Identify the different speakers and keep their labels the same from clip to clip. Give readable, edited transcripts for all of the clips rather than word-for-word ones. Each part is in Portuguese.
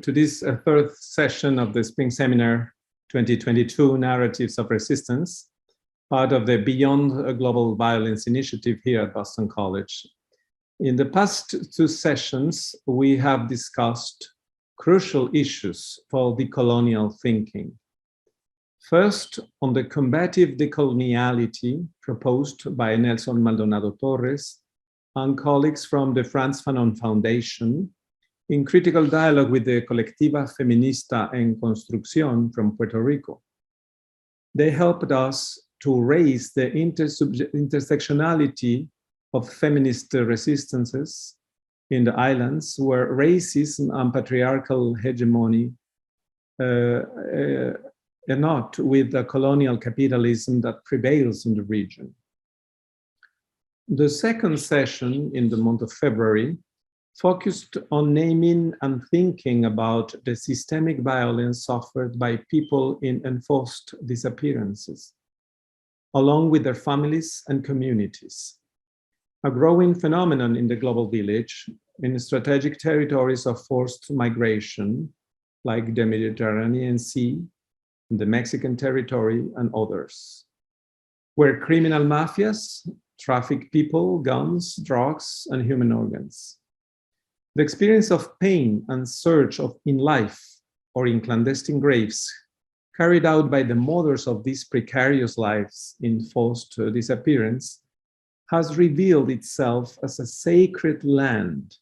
Speaker 1: to this third session of the Spring Seminar 2022 Narratives of Resistance, part of the Beyond Global Violence initiative here at Boston College. In the past two sessions, we have discussed crucial issues for decolonial thinking. First, on the combative decoloniality proposed by Nelson Maldonado Torres and colleagues from the Frantz Fanon Foundation in critical dialogue with the Colectiva Feminista en Construcción from Puerto Rico. They helped us to raise the intersectionality of feminist resistances in the islands where racism and patriarchal hegemony are not with the colonial capitalism that prevails in the region. The second session in the month of February focused on naming and thinking about the systemic violence suffered by people in enforced disappearances, along with their families and communities. A growing phenomenon in the global village, in strategic territories of forced migration, like the Mediterranean Sea, the Mexican territory, and others, where criminal mafias traffic people, guns, drugs, and human organs. The experience of pain and search in life or in clandestine graves carried out by the mothers of these precarious lives in forced disappearance has revealed itself as a sacred land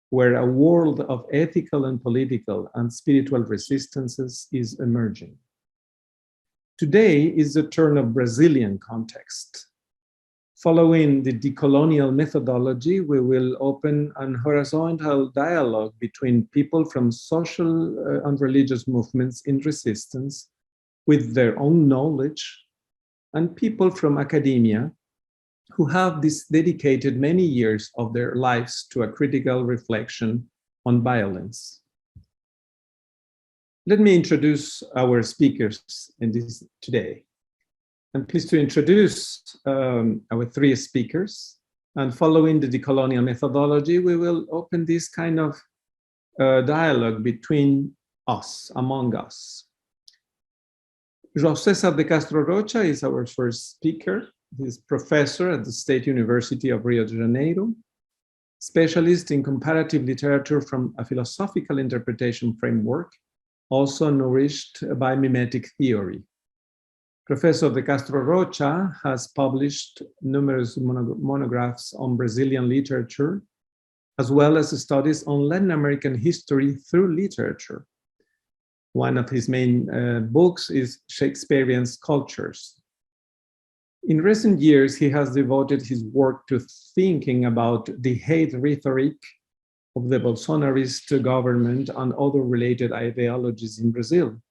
Speaker 1: where a world of ethical and political and spiritual resistances is emerging. Today is the turn of Brazilian context. Following the decolonial methodology, we will open an horizontal dialogue between people from social and religious movements in resistance with their own knowledge and people from academia who have dedicated many years of their lives to a critical reflection on violence. Let me introduce our speakers today. I'm pleased to introduce our three speakers, and following the decolonial methodology, we will open this kind of dialogue between us, among us. José César de Castro Rocha is our first speaker. He's professor at the State University of Rio de Janeiro, specialist in comparative literature from a philosophical interpretation framework, also nourished by mimetic theory. Professor de Castro Rocha has published numerous monographs on Brazilian literature, as well as studies on Latin American history through literature. One of his main books is Shakespearean Cultures. In recent years, he has devoted his work to thinking about the hate rhetoric of the Bolsonarist government and other related ideologies in Brazil.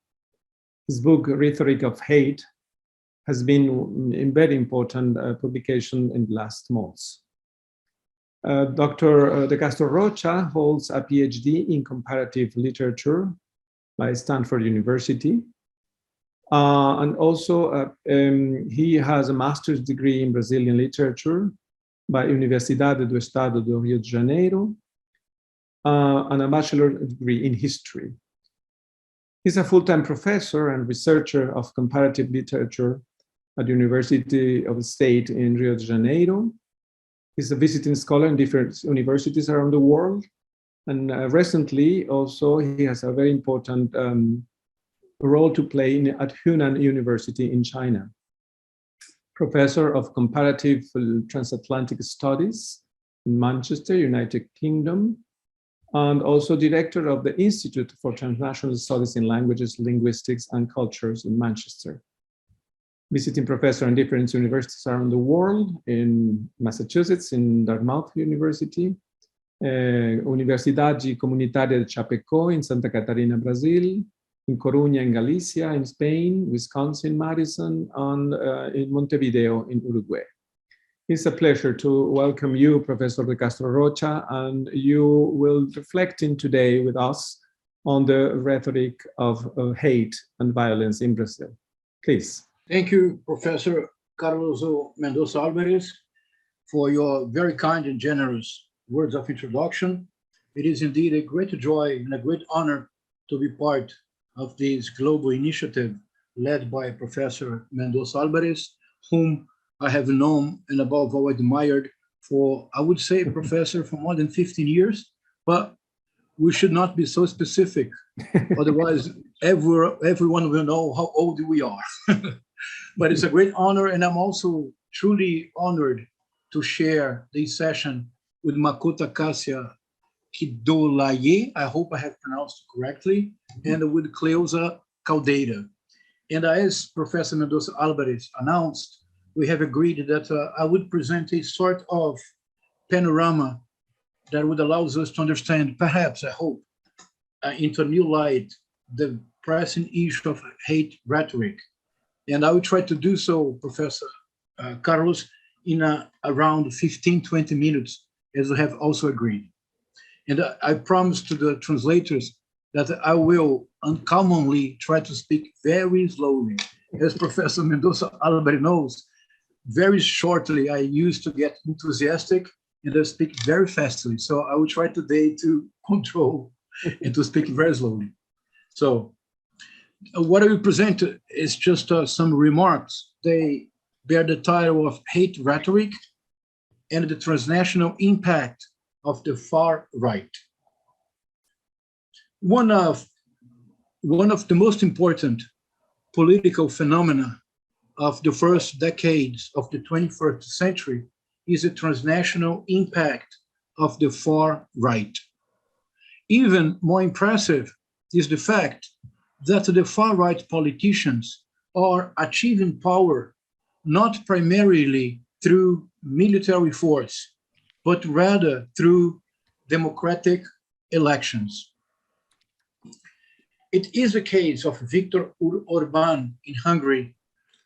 Speaker 1: His book, Rhetoric of Hate, has been a very important publication in the last months. Dr. de Castro Rocha holds a PhD in comparative literature by Stanford University. And also he has a master's degree in Brazilian literature by Universidade do Estado do Rio de Janeiro, and a bachelor's degree in history. He's a full-time professor and researcher of comparative literature at the University of the State in Rio de Janeiro. He's a visiting scholar in different universities around the world. And recently, also, he has a very important role to play at Hunan University in China. Professor of Comparative Transatlantic Studies in Manchester, United Kingdom, and also director of the Institute for Transnational Studies in Languages, Linguistics, and Cultures in Manchester. Visiting professor in different universities around the world, in Massachusetts, in Dartmouth University, Universidade Comunitária de Chapecó in Santa Catarina, Brazil, in Coruña in Galicia, in Spain, Wisconsin, Madison, and in Montevideo in Uruguay. It's a pleasure to welcome you, Professor de Castro Rocha, and you will reflect in today with us on the rhetoric of hate and violence in Brazil. Please.
Speaker 2: Thank you, Professor Carlos Mendoza Alvarez, for your very kind and generous words of introduction. It is indeed a great joy and a great honor to be part of this global initiative led by Professor Mendoza Alvarez, whom I have known and above all admired for, I would say, professor for more than 15 years, but we should not be so specific. Otherwise, everyone will know how old we are. But it's a great honor, and I'm also truly honored to share this session with Makota Cassia Kidolaye, I hope I have pronounced correctly, and with Cleusa Caldeira. And as Professor Mendoza Alvarez announced, we have agreed that I would present a sort of panorama that would allow us to understand, perhaps, I hope, into a new light, the pressing issue of hate rhetoric. And I will try to do so, Professor Carlos, in around 15, 20 minutes, as we have also agreed. And I promise to the translators that I will uncommonly try to speak very slowly. As Professor Mendoza Alvarez knows, very shortly I used to get enthusiastic and I speak very fastly. So I will try today to control and to speak very slowly. So what I will present is just some remarks. They bear the title of Hate Rhetoric and the Transnational Impact of the Far Right. One of the most important political phenomena of the first decades of the 21st century is the transnational impact of the far right. Even more impressive is the fact that the far right politicians are achieving power not primarily through military force, but rather through democratic elections. It is the case of Viktor Orbán in Hungary,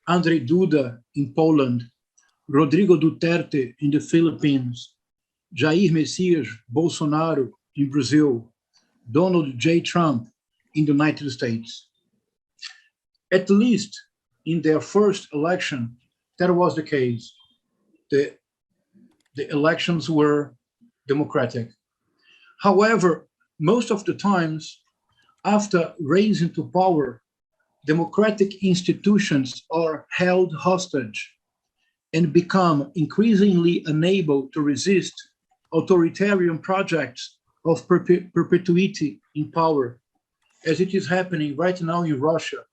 Speaker 2: Andrzej Duda in Poland, Rodrigo Duterte in the Philippines, Jair Messias Bolsonaro in Brazil, Donald J. Trump in the United States. At least in their first election, that was the case. The elections were democratic. However, most of the times, after rising to power, democratic institutions are held hostage and become increasingly unable to resist authoritarian projects of perpetuity in power, as it is happening right now in Russia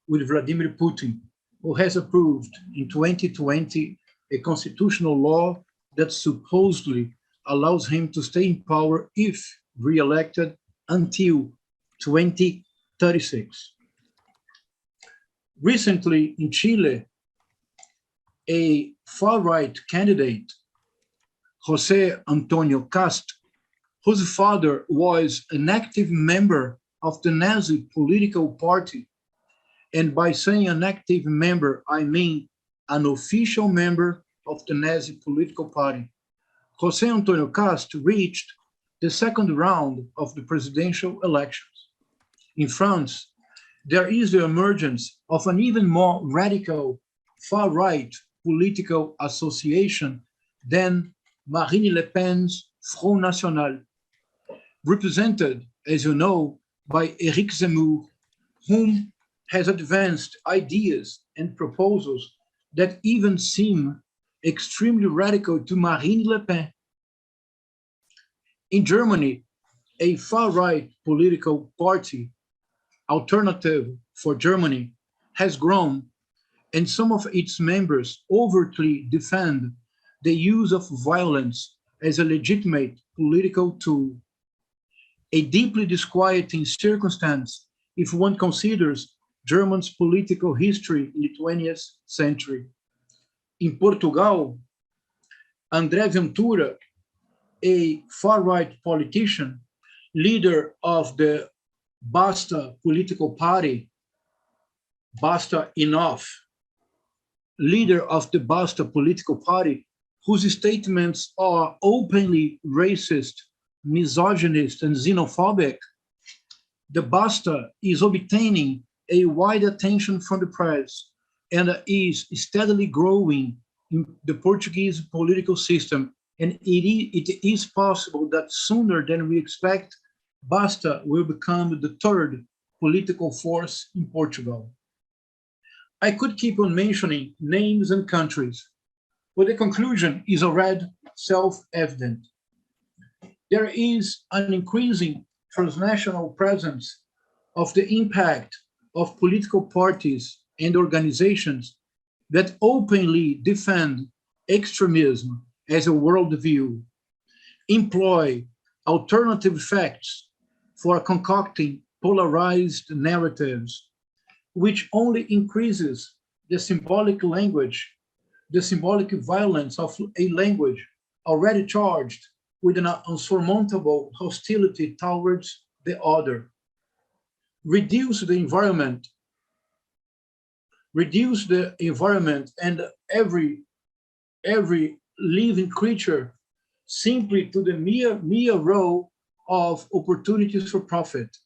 Speaker 2: with Vladimir Putin, who has approved in 2020 a constitutional law that supposedly allows him to stay in power if re-elected until 2036. Recently in Chile, a far-right candidate, José Antonio Cast, whose father was an active member of the Nazi political party, and by saying an active member, I mean an official member of the Nazi political party, José Antonio Cast reached the second round of the presidential elections. In France, there is the emergence of an even more radical far-right political association than Marine Le Pen's Front National, represented, as you know, by Éric Zemmour, whom has advanced ideas and proposals that even seem extremely radical to Marine Le Pen. In Germany, a far-right political party, Alternative for Germany, has grown, and some of its members overtly defend the use of violence as a legitimate political tool. A deeply disquieting circumstance if one considers Germany's political history in the 20th century. In Portugal, André Ventura, a far-right politician, leader of the Basta political party, Basta Enough, leader of the Basta political party, whose statements are openly racist, misogynist, and xenophobic, the Basta is obtaining a wide attention from the press and is steadily growing in the Portuguese political system. And it is possible that sooner than we expect, Basta will become the third political force in Portugal. I could keep on mentioning names and countries, but the conclusion is already self-evident. There is an increasing transnational presence of the impact of political parties and organizations that openly defend extremism as a worldview, employ alternative facts for concocting polarized narratives, which only increases the symbolic language, the symbolic violence of a language already charged with an unsurmountable hostility towards the other. Reduce the environment and every living creature simply to the mere role of opportunities for profit.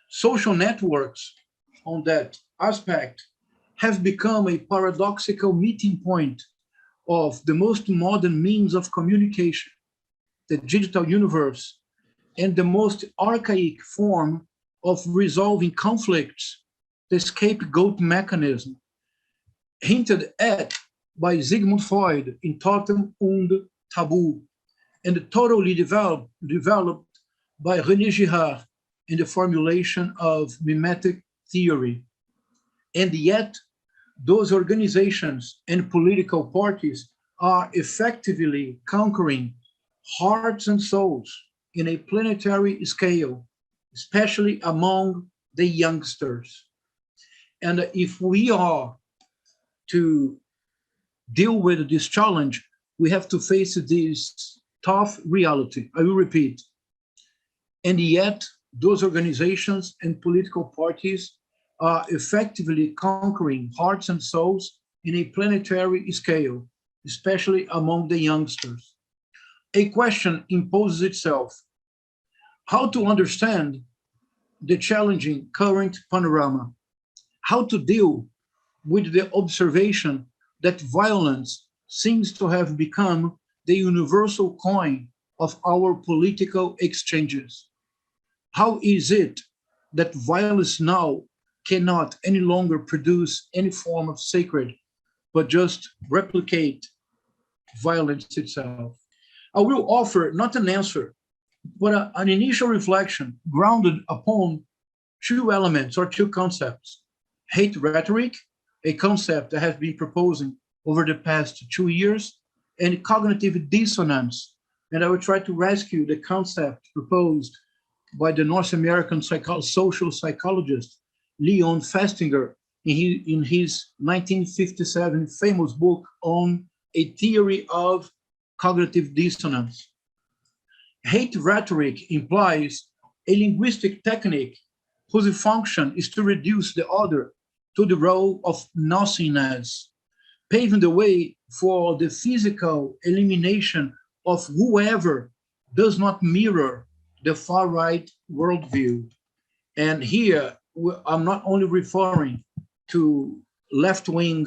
Speaker 2: Social networks on that aspect have become a paradoxical meeting point of the most modern means of communication, the digital universe, and the most archaic form of resolving conflicts, the scapegoat mechanism, hinted at by Sigmund Freud in Totem und Tabu, and totally developed by René Girard in the formulation of mimetic theory. And yet, those organizations and political parties are effectively conquering hearts and souls in a planetary scale, especially among the youngsters. And if we are to deal with this challenge, we have to face this tough reality. I will repeat. And yet, those organizations and political parties are effectively conquering hearts and souls in a planetary scale, especially among the youngsters. A question imposes itself: how to understand the challenging current panorama? How to deal with the observation that violence seems to have become the universal coin of our political exchanges? How is it that violence now cannot any longer produce any form of sacred, but just replicate violence itself? I will offer not an answer, but an initial reflection grounded upon two elements or two concepts: hate rhetoric, a concept that has been proposing over the past 2 years, and cognitive dissonance. And I will try to rescue the concept proposed by the North American social psychologist Leon Festinger in his 1957 famous book on a theory of cognitive dissonance. Hate rhetoric implies a linguistic technique whose function is to reduce the other to the role of nothingness, paving the way for the physical elimination of whoever does not mirror the far-right worldview. And here, I'm not only referring to left-wing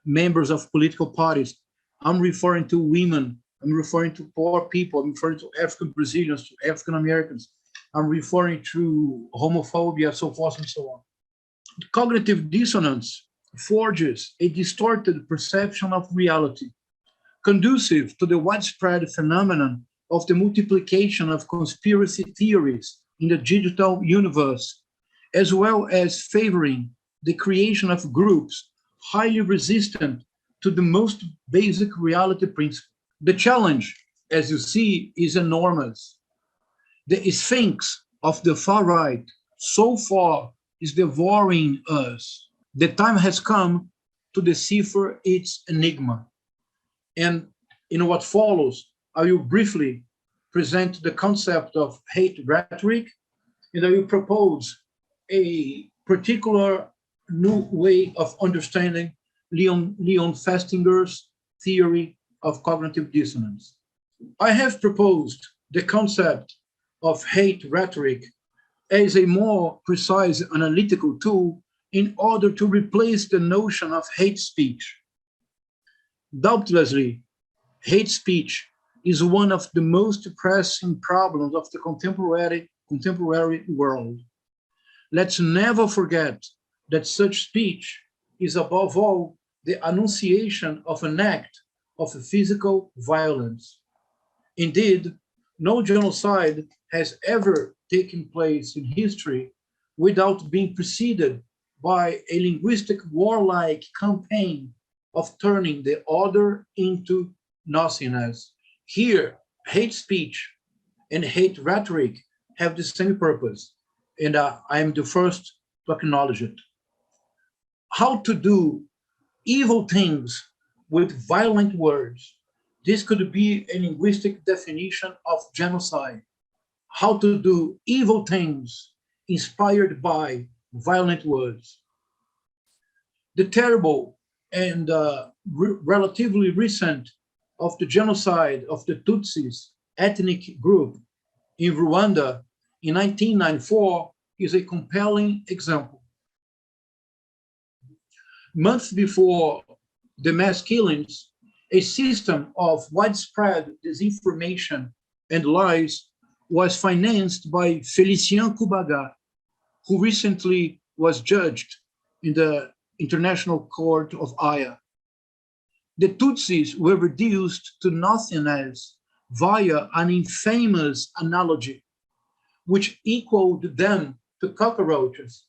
Speaker 2: members of political parties, I'm referring to women, I'm referring to poor people, I'm referring to African Brazilians, to African Americans, I'm referring to homophobia, so forth and so on. Cognitive dissonance forges a distorted perception of reality, conducive to the widespread phenomenon of the multiplication of conspiracy theories in the digital universe, as well as favoring the creation of groups highly resistant to the most basic reality principle. The challenge, as you see, is enormous. The sphinx of the far right so far is devouring us. The time has come to decipher its enigma. And in what follows, I will briefly present the concept of hate rhetoric, and I will propose a particular new way of understanding Leon Festinger's theory of cognitive dissonance. I have proposed the concept of hate rhetoric as a more precise analytical tool in order to replace the notion of hate speech. Doubtlessly, hate speech is one of the most pressing problems of the contemporary world. let's never forget that such speech is above all the annunciation of an act of physical violence. Indeed, no genocide has ever taken place in history without being preceded by a linguistic warlike campaign of turning the other into nothingness. Here, hate speech and hate rhetoric have the same purpose, and I am the first to acknowledge it. How to do evil things with violent words. This could be a linguistic definition of genocide. How to do evil things inspired by violent words. The terrible and relatively recent of the genocide of the Tutsis ethnic group in Rwanda in 1994 is a compelling example. Months before the mass killings, a system of widespread disinformation and lies was financed by Félicien Kubaga, who recently was judged in the International Court of Haia. The Tutsis were reduced to nothingness via an infamous analogy, which equaled them to cockroaches,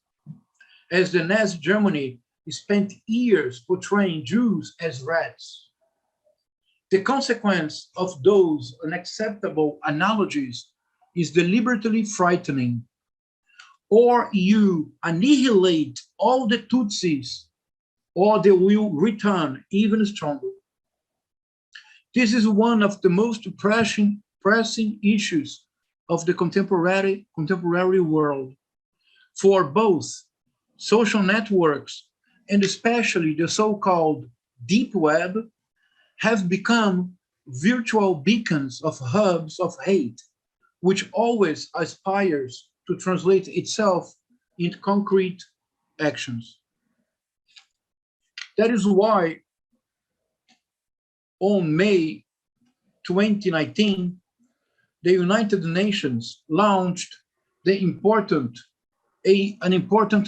Speaker 2: as the Nazi Germany spent years portraying Jews as rats. The consequence of those unacceptable analogies is deliberately frightening. Or you annihilate all the Tutsis, or they will return even stronger. This is one of the most pressing issues of the contemporary world. For both social networks and especially the so-called deep web have become virtual beacons of hubs of hate, which always aspires to translate itself into concrete actions. That is why on May 2019, the United Nations launched an important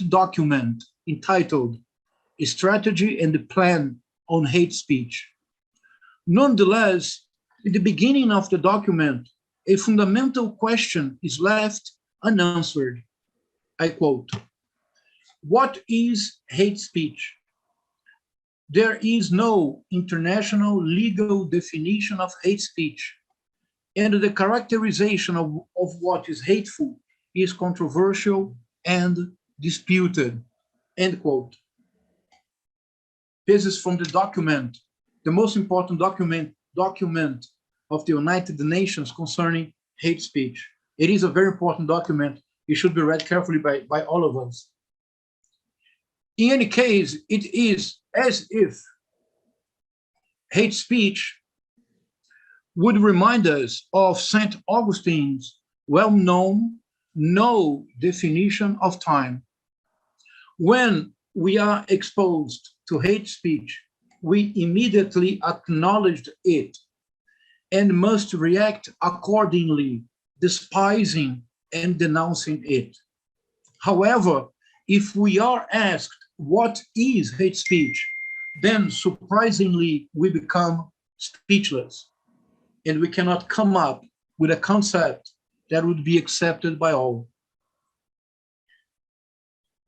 Speaker 2: document entitled A Strategy and a Plan on Hate Speech. Nonetheless, in the beginning of the document, a fundamental question is left unanswered. I quote, "What is hate speech?" There is no international legal definition of hate speech, and the characterization of what is hateful is controversial and disputed. End quote. This is from the document, the most important document of the United Nations concerning hate speech. It is a very important document. It should be read carefully by all of us. In any case, it is as if hate speech would remind us of St. Augustine's well-known no definition of time. When we are exposed to hate speech, we immediately acknowledge it and must react accordingly, despising and denouncing it. However, if we are asked what is hate speech, then surprisingly we become speechless and we cannot come up with a concept that would be accepted by all.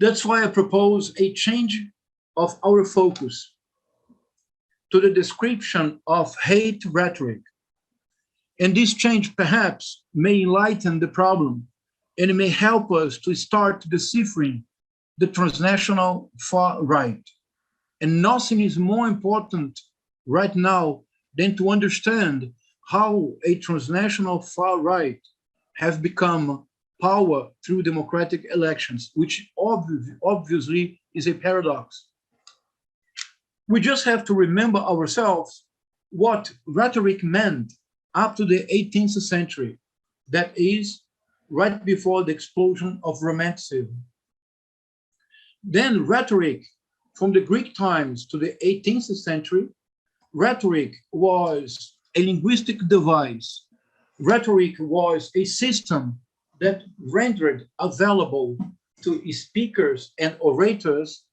Speaker 2: That's why I propose a change of our focus to the description of hate rhetoric. And this change perhaps may enlighten the problem and it may help us to start deciphering the transnational far right. And nothing is more important right now than to understand how a transnational far right have become power through democratic elections, which obviously is a paradox. We just have to remember ourselves what rhetoric meant up to the 18th century, that is, right before the explosion of Romanticism. Then rhetoric, from the Greek times to the 18th century, rhetoric was a linguistic device. Rhetoric was a system that rendered available to speakers and orators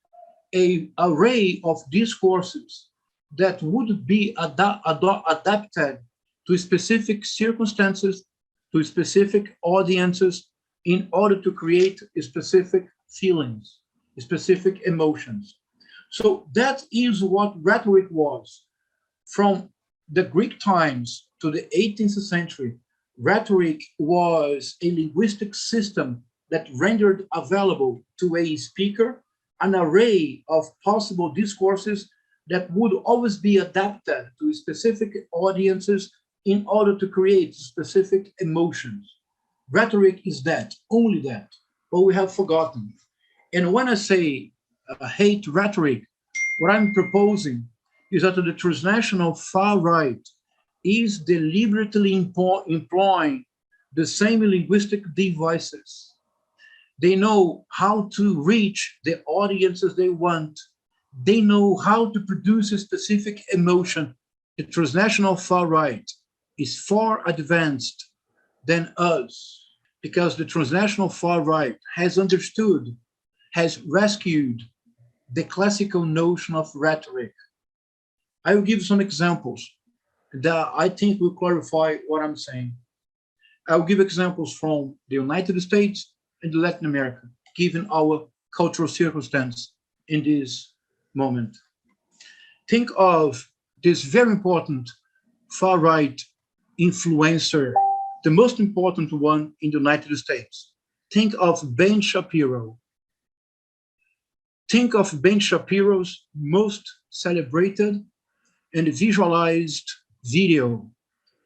Speaker 2: an array of discourses that would be adapted to specific circumstances, to specific audiences, in order to create specific feelings, specific emotions. So that is what rhetoric was. From the Greek times to the 18th century, rhetoric was a linguistic system that rendered available to a speaker an array of possible discourses that would always be adapted to specific audiences in order to create specific emotions. Rhetoric is that, only that, but we have forgotten. And when I say hate rhetoric, what I'm proposing is that the transnational far right is deliberately employing the same linguistic devices. They know how to reach the audiences they want. They know how to produce a specific emotion. The transnational far right is far advanced than us, because the transnational far right has understood, has rescued the classical notion of rhetoric. I will give some examples that I think will clarify what I'm saying. I'll give examples from the United States and Latin America, given our cultural circumstance in this moment. Think of this very important far-right influencer, the most important one in the United States. Think of Ben Shapiro. Think of Ben Shapiro's most celebrated and visualized video,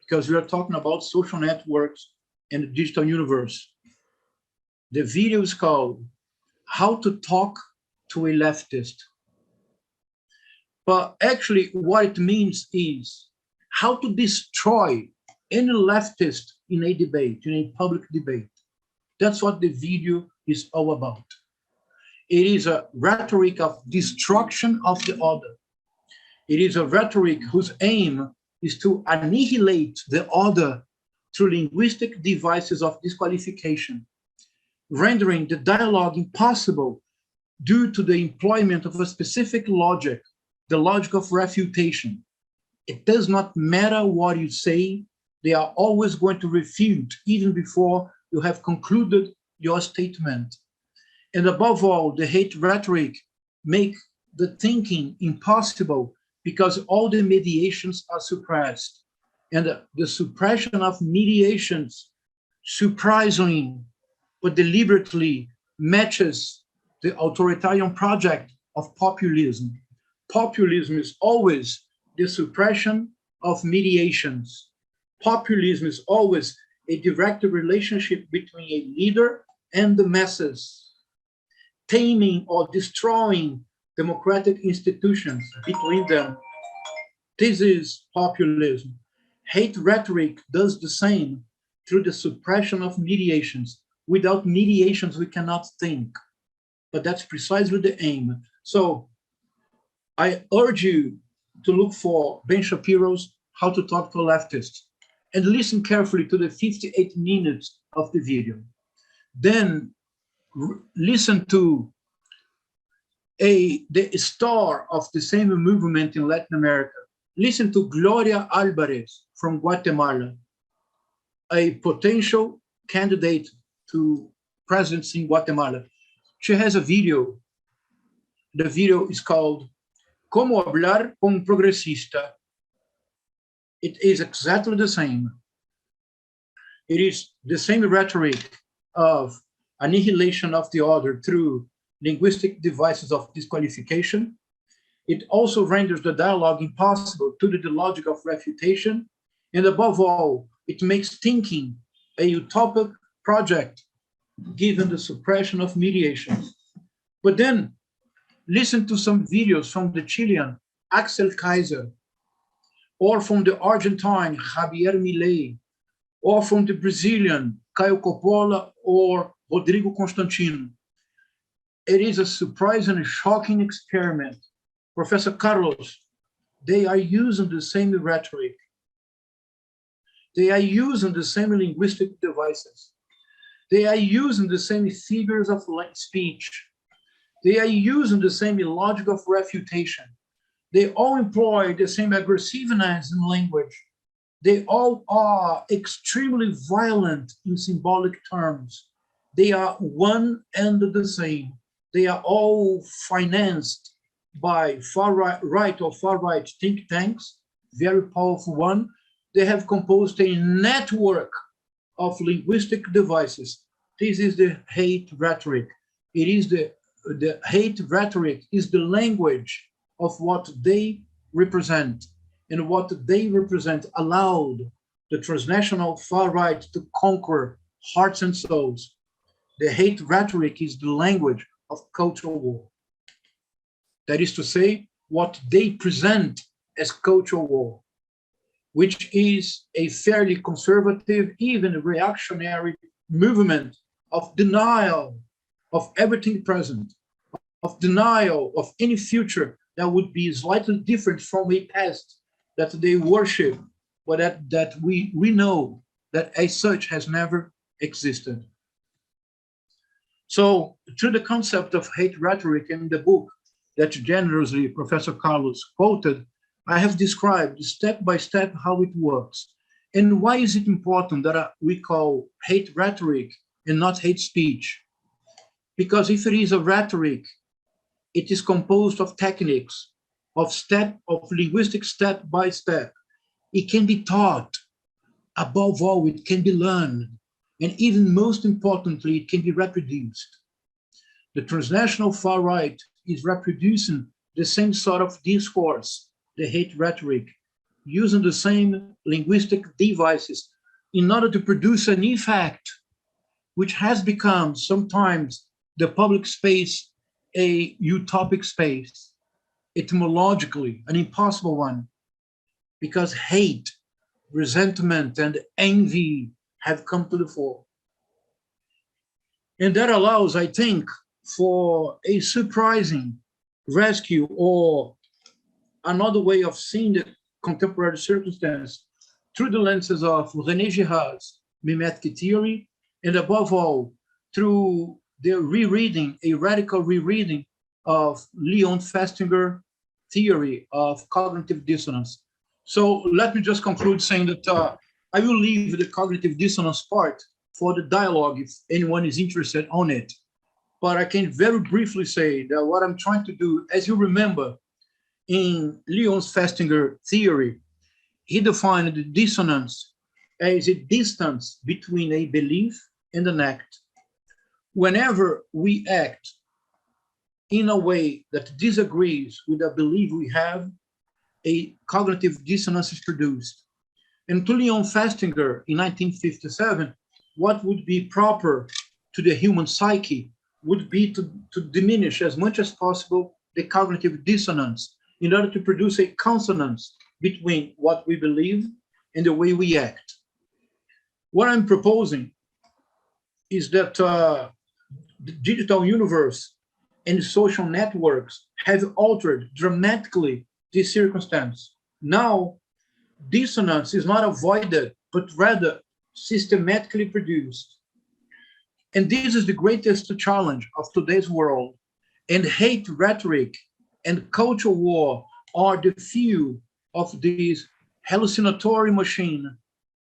Speaker 2: because we are talking about social networks and the digital universe. The video is called How to Talk to a Leftist. But actually what it means is how to destroy any leftist in a debate, in a public debate. That's what the video is all about. It is a rhetoric of destruction of the other. It is a rhetoric whose aim is to annihilate the other through linguistic devices of disqualification, rendering the dialogue impossible due to the employment of a specific logic, the logic of refutation. It does not matter what you say, they are always going to refute even before you have concluded your statement. And above all, the hate rhetoric make the thinking impossible because all the mediations are suppressed. And the suppression of mediations, surprisingly, but deliberately matches the authoritarian project of populism. Populism is always the suppression of mediations. Populism is always a direct relationship between a leader and the masses, taming or destroying democratic institutions between them. This is populism. Hate rhetoric does the same through the suppression of mediations. Without mediations, we cannot think. But that's precisely the aim. So I urge you to look for Ben Shapiro's How to Talk to a Leftist and listen carefully to the 58 minutes of the video. Then listen to the star of the same movement in Latin America. Listen to Gloria Álvarez from Guatemala, a potential candidate to presidency in Guatemala. She has a video. The video is called Como Hablar con un Progresista. It is exactly the same. It is the same rhetoric of annihilation of the other through linguistic devices of disqualification. It also renders the dialogue impossible due to the logic of refutation. And above all, it makes thinking a utopic project given the suppression of mediations. But then listen to some videos from the Chilean Axel Kaiser, or from the Argentine Javier Milei, or from the Brazilian Caio Coppola or Rodrigo Constantino. It is a surprising and shocking experiment. Professor Carlos, they are using the same rhetoric. They are using the same linguistic devices. They are using the same figures of speech. They are using the same logic of refutation. They all employ the same aggressiveness in language. They all are extremely violent in symbolic terms. They are one and the same. They are all financed by far right or far right think tanks, very powerful one. They have composed a network of linguistic devices. This is the hate rhetoric. It is the hate rhetoric is the language of what they represent, and what they represent allowed the transnational far right to conquer hearts and souls. The hate rhetoric is the language of cultural war. That is to say, what they present as cultural war, which is a fairly conservative, even reactionary movement of denial of everything present, of denial of any future that would be slightly different from a past that they worship, but that we know that as such has never existed. So through the concept of hate rhetoric in the book that generously Professor Carlos quoted, I have described step by step how it works. And why is it important that we call hate rhetoric and not hate speech? Because if it is a rhetoric, it is composed of techniques, of linguistic step by step. It can be taught. Above all, it can be learned. And even most importantly, it can be reproduced. The transnational far right is reproducing the same sort of discourse, the hate rhetoric, using the same linguistic devices in order to produce an effect which has become sometimes the public space a utopic space, etymologically an impossible one, because hate, resentment, and envy have come to the fore. And that allows, I think, for a surprising rescue, or another way of seeing the contemporary circumstance through the lenses of René Girard's mimetic theory, and above all, through the rereading, a radical rereading of Leon Festinger theory of cognitive dissonance. So let me just conclude saying that I will leave the cognitive dissonance part for the dialogue if anyone is interested on it. But I can very briefly say that what I'm trying to do, as you remember, in Leon's Festinger theory, he defined the dissonance as a distance between a belief and an act. Whenever we act in a way that disagrees with the belief we have, a cognitive dissonance is produced. And to Leon Festinger in 1957, what would be proper to the human psyche would be to diminish as much as possible the cognitive dissonance in order to produce a consonance between what we believe and the way we act. What I'm proposing is that the digital universe and social networks have altered dramatically this circumstance. Now, dissonance is not avoided, but rather systematically produced. And this is the greatest challenge of today's world. And hate rhetoric and cultural war are the few of this hallucinatory machine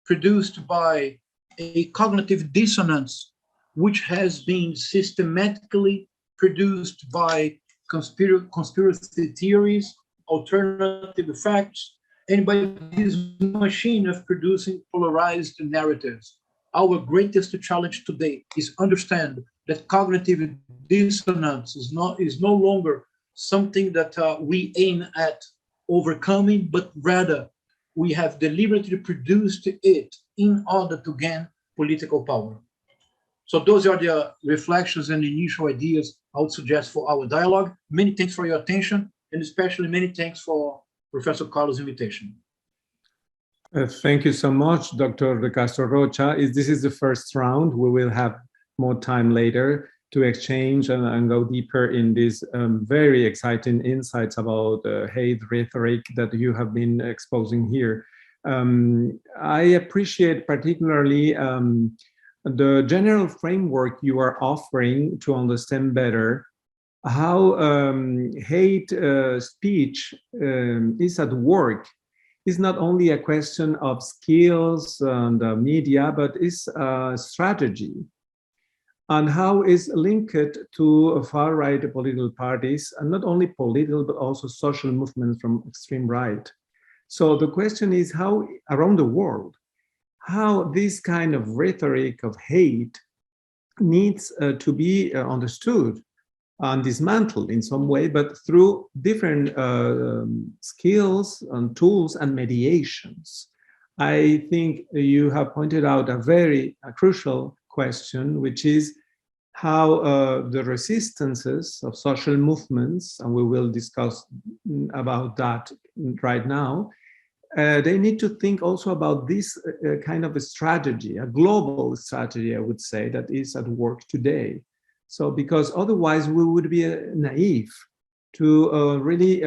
Speaker 2: produced by a cognitive dissonance, which has been systematically produced by conspiracy theories, alternative facts, and by this machine of producing polarized narratives. Our greatest challenge today is understand that cognitive dissonance is no longer something that we aim at overcoming, but rather we have deliberately produced it in order to gain political power. So those are the reflections and initial ideas I would suggest for our dialogue. Many thanks for your attention, and especially many thanks for Professor Carlos' invitation.
Speaker 1: Thank you so much, Dr. De Castro Rocha. This is the first round. We will have more time later to exchange and go deeper in these very exciting insights about hate rhetoric that you have been exposing here. I appreciate particularly the general framework you are offering to understand better how hate speech is at work is not only a question of skills and media, but is a strategy, and how is linked to far-right political parties, and not only political, but also social movements from extreme right. So the question is how, around the world, how this kind of rhetoric of hate needs to be understood and dismantled in some way, but through different skills and tools and mediations. I think you have pointed out a very crucial question, which is how the resistances of social movements, and we will discuss about that right now, they need to think also about this kind of a strategy, a global strategy, I would say, that is at work today. So, because otherwise we would be naive to really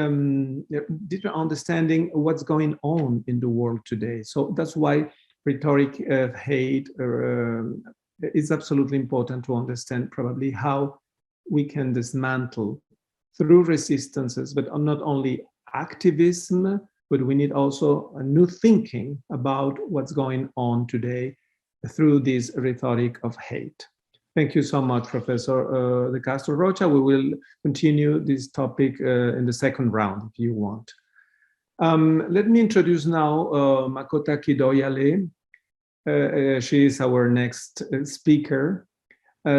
Speaker 1: deeper understanding what's going on in the world today. So that's why rhetoric of hate is absolutely important to understand probably how we can dismantle through resistances, but not only activism, but we need also a new thinking about what's going on today through this rhetoric of hate. Thank you so much, Professor De Castro Rocha. We will continue this topic in the second round, if you want. Let me introduce now Makota Kidoyale. She is our next speaker.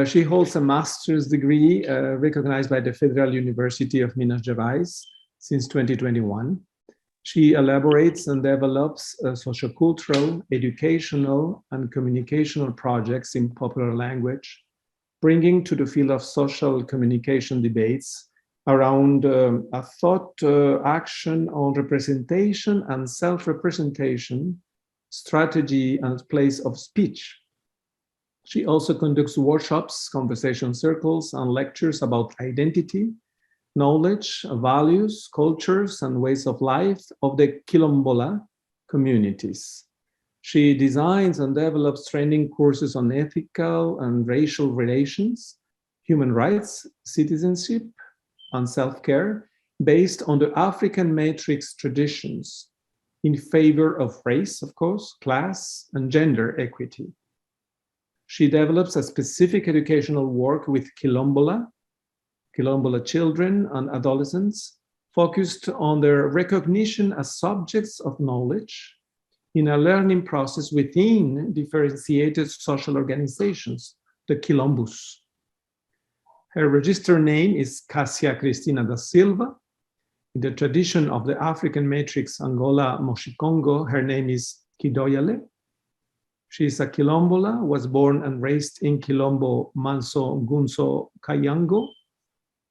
Speaker 1: She holds a master's degree recognized by the Federal University of Minas Gerais since 2021. She elaborates and develops sociocultural, educational, and communicational projects in popular language, bringing to the field of social communication debates around a thought action on representation and self-representation, strategy and place of speech. She also conducts workshops, conversation circles, and lectures about identity, knowledge, values, cultures, and ways of life of the Quilombola communities. She designs and develops training courses on ethical and racial relations, human rights, citizenship, and self-care based on the African matrix traditions in favor of race, of course, class, and gender equity. She develops a specific educational work with Quilombola children and adolescents, focused on their recognition as subjects of knowledge in a learning process within differentiated social organizations, the Quilombos. Her registered name is Cassia Cristina da Silva. In the tradition of the African matrix Angola Moxicongo, her name is Kidoyale. She is a Quilombola, was born and raised in Quilombo Manso Gunso Kayango,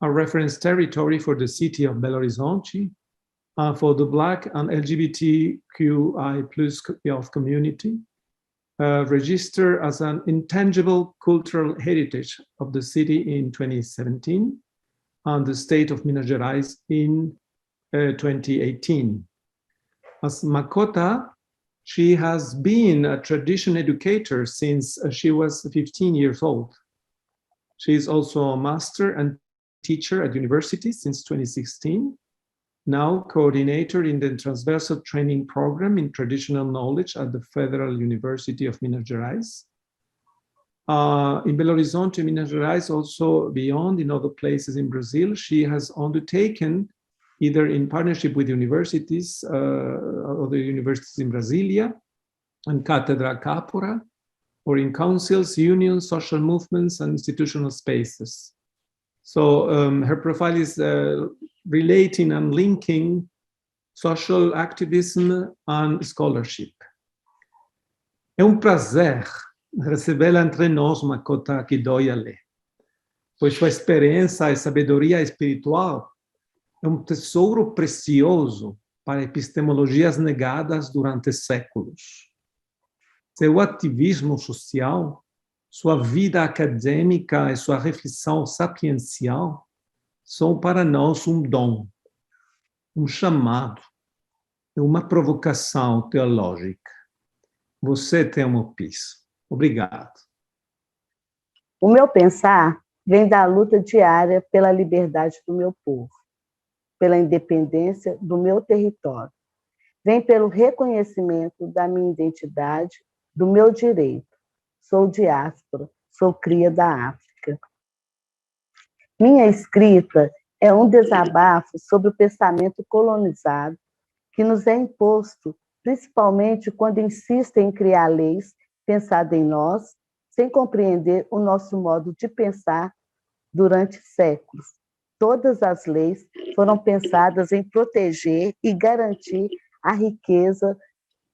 Speaker 1: a reference territory for the city of Belo Horizonte, for the Black and LGBTQI+ youth community, registered as an intangible cultural heritage of the city in 2017, and the state of Minas Gerais in 2018. As Makota, she has been a tradition educator since she was 15 years old. She is also a master and teacher at university since 2016, now coordinator in the transversal training program in traditional knowledge at the Federal University of Minas Gerais. In Belo Horizonte, Minas Gerais, also beyond in other places in Brazil, she has undertaken, either in partnership with universities, other universities in Brasilia and Cátedra Capora, or in councils, unions, social movements, and institutional spaces. So her profile is relating and linking social activism and scholarship. É prazer recebê-la entre nós, Makota Kidoyale, pois sua experiência e sabedoria espiritual é tesouro precioso para epistemologias negadas durante séculos. Seu ativismo social, sua vida acadêmica e sua reflexão sapiencial são para nós dom, chamado, uma provocação teológica. Você tem piso. Obrigado.
Speaker 3: O meu pensar vem da luta diária pela liberdade do meu povo, pela independência do meu território. Vem pelo reconhecimento da minha identidade, do meu direito. Sou diáspora, sou cria da África. Minha escrita é um desabafo sobre o pensamento colonizado que nos é imposto, principalmente quando insistem em criar leis pensadas em nós, sem compreender o nosso modo de pensar durante séculos. Todas as leis foram pensadas em proteger e garantir a riqueza,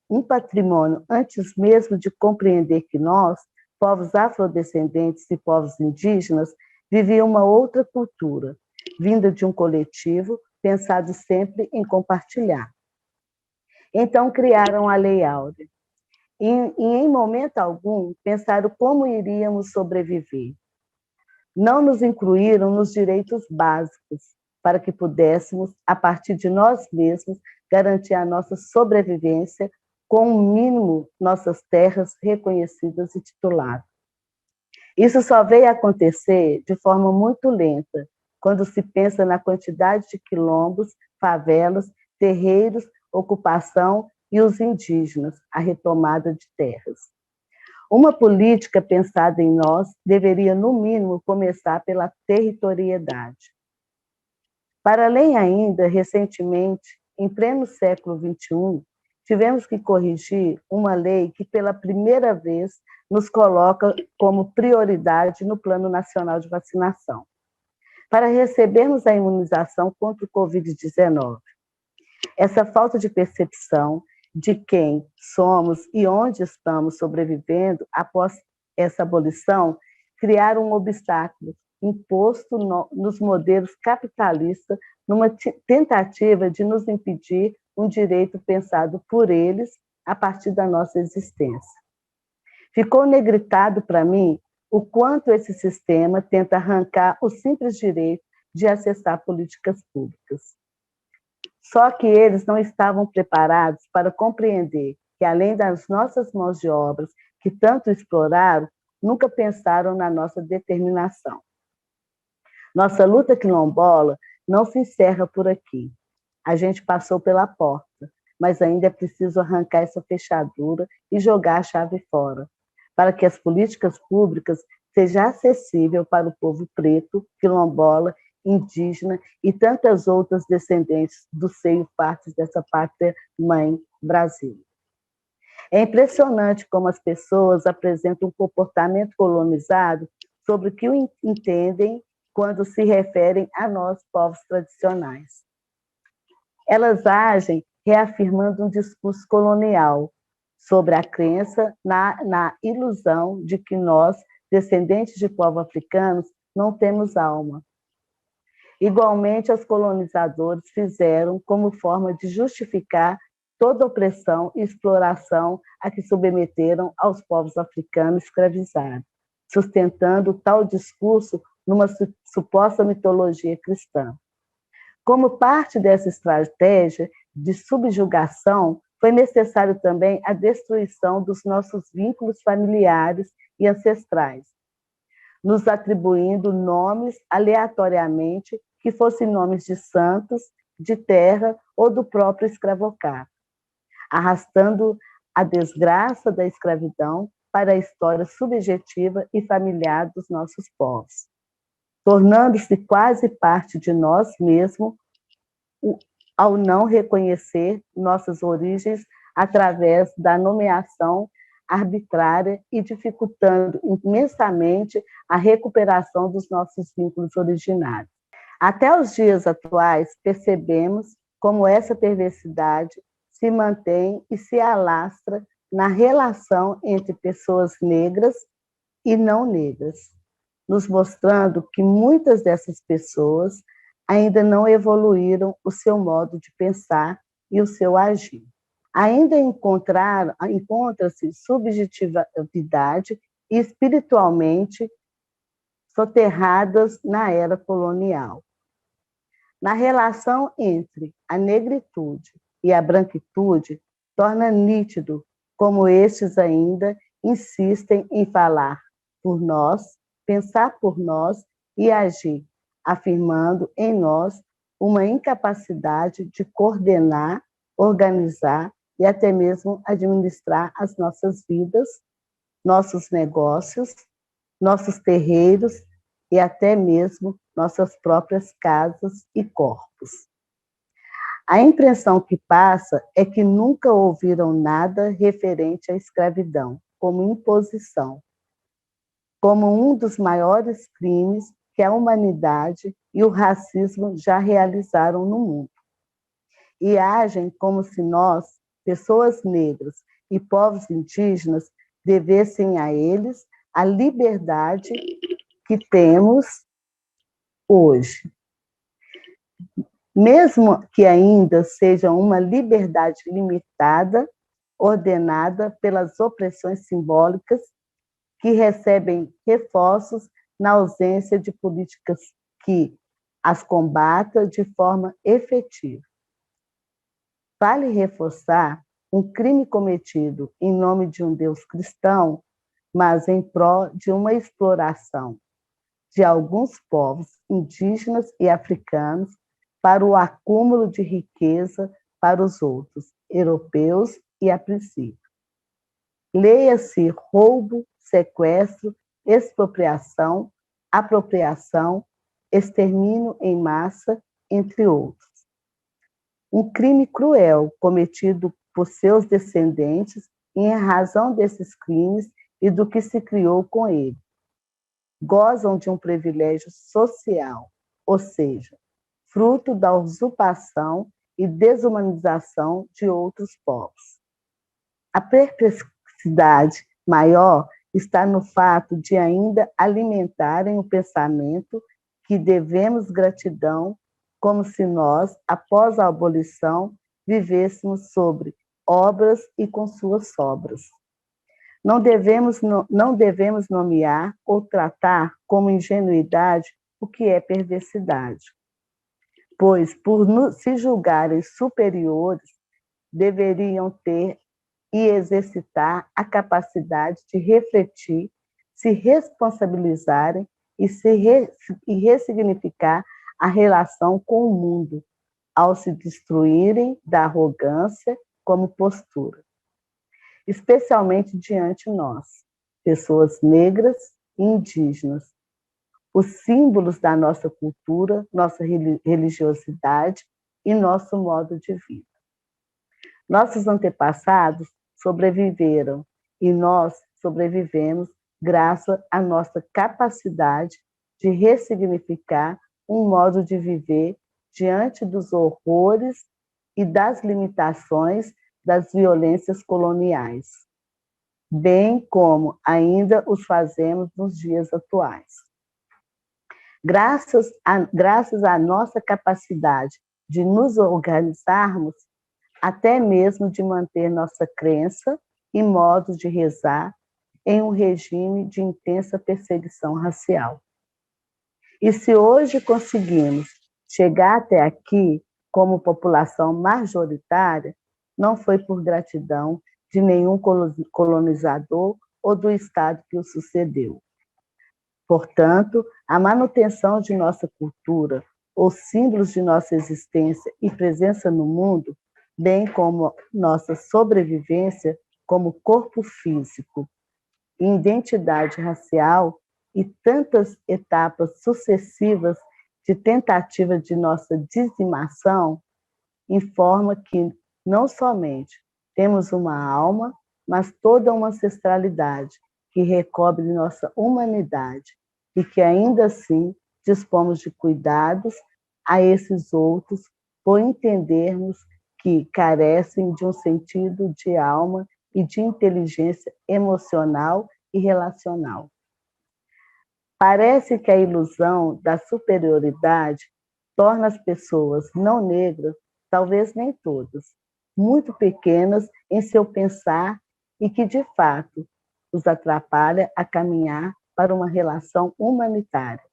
Speaker 3: um patrimônio, antes mesmo de compreender que nós, povos afrodescendentes e povos indígenas, vivíamos uma outra cultura, vinda de um coletivo, pensado sempre em compartilhar. Então criaram a Lei Áurea. E em momento algum pensaram como iríamos sobreviver. Não nos incluíram nos direitos básicos, para que pudéssemos, a partir de nós mesmos, garantir a nossa sobrevivência com o mínimo nossas terras reconhecidas e tituladas. Isso só veio acontecer de forma muito lenta, quando se pensa na quantidade de quilombos, favelas, terreiros, ocupação e os indígenas, a retomada de terras. Uma política pensada em nós deveria, no mínimo, começar pela territorialidade. Para além ainda, recentemente, em pleno século XXI, tivemos que corrigir uma lei que, pela primeira vez, nos coloca como prioridade no Plano Nacional de Vacinação, para recebermos a imunização contra o Covid-19. Essa falta de percepção de quem somos e onde estamos sobrevivendo após essa abolição criaram um obstáculo imposto nos modelos capitalistas numa tentativa de nos impedir um direito pensado por eles a partir da nossa existência. Ficou negritado para mim o quanto esse sistema tenta arrancar o simples direito de acessar políticas públicas. Só que eles não estavam preparados para compreender que, além das nossas mãos de obra que tanto exploraram, nunca pensaram na nossa determinação. Nossa luta quilombola não se encerra por aqui. A gente passou pela porta, mas ainda é preciso arrancar essa fechadura e jogar a chave fora, para que as políticas públicas sejam acessíveis para o povo preto, quilombola, indígena e tantas outras descendentes do seio partes dessa pátria mãe Brasil. É impressionante como as pessoas apresentam um comportamento colonizado sobre o que entendem quando se referem a nós, povos tradicionais. Elas agem reafirmando um discurso colonial sobre a crença na ilusão de que nós, descendentes de povos africanos, não temos alma. Igualmente, os colonizadores fizeram como forma de justificar toda opressão e exploração a que submeteram aos povos africanos escravizados, sustentando tal discurso numa suposta mitologia cristã. Como parte dessa estratégia de subjugação, foi necessário também a destruição dos nossos vínculos familiares e ancestrais, nos atribuindo nomes aleatoriamente que fossem nomes de santos, de terra ou do próprio escravocrata, arrastando a desgraça da escravidão para a história subjetiva e familiar dos nossos povos, tornando-se quase parte de nós mesmos ao não reconhecer nossas origens através da nomeação arbitrária e dificultando imensamente a recuperação dos nossos vínculos originários. Até os dias atuais, percebemos como essa perversidade se mantém e se alastra na relação entre pessoas negras e não negras, nos mostrando que muitas dessas pessoas ainda não evoluíram o seu modo de pensar e o seu agir. Ainda encontra-se subjetividade e espiritualmente soterradas na era colonial. Na relação entre a negritude e a branquitude, torna nítido como estes ainda insistem em falar por nós, pensar por nós e agir, afirmando em nós uma incapacidade de coordenar, organizar e até mesmo administrar as nossas vidas, nossos negócios, nossos terreiros e até mesmo nossas próprias casas e corpos. A impressão que passa é que nunca ouviram nada referente à escravidão, como imposição, como um dos maiores crimes que a humanidade e o racismo já realizaram no mundo. E agem como se nós, pessoas negras e povos indígenas, devessem a eles a liberdade que temos hoje. Mesmo que ainda seja uma liberdade limitada, ordenada pelas opressões simbólicas que recebem reforços na ausência de políticas que as combata de forma efetiva. Vale reforçar um crime cometido em nome de um Deus cristão, mas em prol de uma exploração de alguns povos indígenas e africanos para o acúmulo de riqueza para os outros, europeus e a princípio. Leia-se roubo, sequestro, expropriação, apropriação, extermínio em massa, entre outros. Um crime cruel cometido por seus descendentes em razão desses crimes e do que se criou com ele. Gozam de um privilégio social, ou seja, fruto da usurpação e desumanização de outros povos. A perplexidade maior está no fato de ainda alimentarem o pensamento que devemos gratidão, como se nós, após a abolição, vivêssemos sobre obras e com suas sobras. Não devemos nomear ou tratar como ingenuidade o que é perversidade, pois, por se julgarem superiores, deveriam ter e exercitar a capacidade de refletir, se responsabilizarem e ressignificar a relação com o mundo, ao se destruírem da arrogância como postura, especialmente diante nós, pessoas negras e indígenas, os símbolos da nossa cultura, nossa religiosidade e nosso modo de vida. Nossos antepassados sobreviveram e nós sobrevivemos graças à nossa capacidade de ressignificar um modo de viver diante dos horrores e das limitações das violências coloniais, bem como ainda os fazemos nos dias atuais. Graças à nossa capacidade de nos organizarmos, até mesmo de manter nossa crença e modos de rezar em um regime de intensa perseguição racial. E se hoje conseguimos chegar até aqui como população majoritária, não foi por gratidão de nenhum colonizador ou do Estado que o sucedeu. Portanto, a manutenção de nossa cultura, os símbolos de nossa existência e presença no mundo, bem como nossa sobrevivência como corpo físico, identidade racial e tantas etapas sucessivas de tentativa de nossa dizimação, informa que não somente temos uma alma, mas toda uma ancestralidade que recobre nossa humanidade e que ainda assim dispomos de cuidados a esses outros por entendermos que carecem de um sentido de alma e de inteligência emocional e relacional. Parece que a ilusão da superioridade torna as pessoas não negras, talvez nem todas, muito pequenas em seu pensar e que, de fato, os atrapalha a caminhar para uma relação humanitária,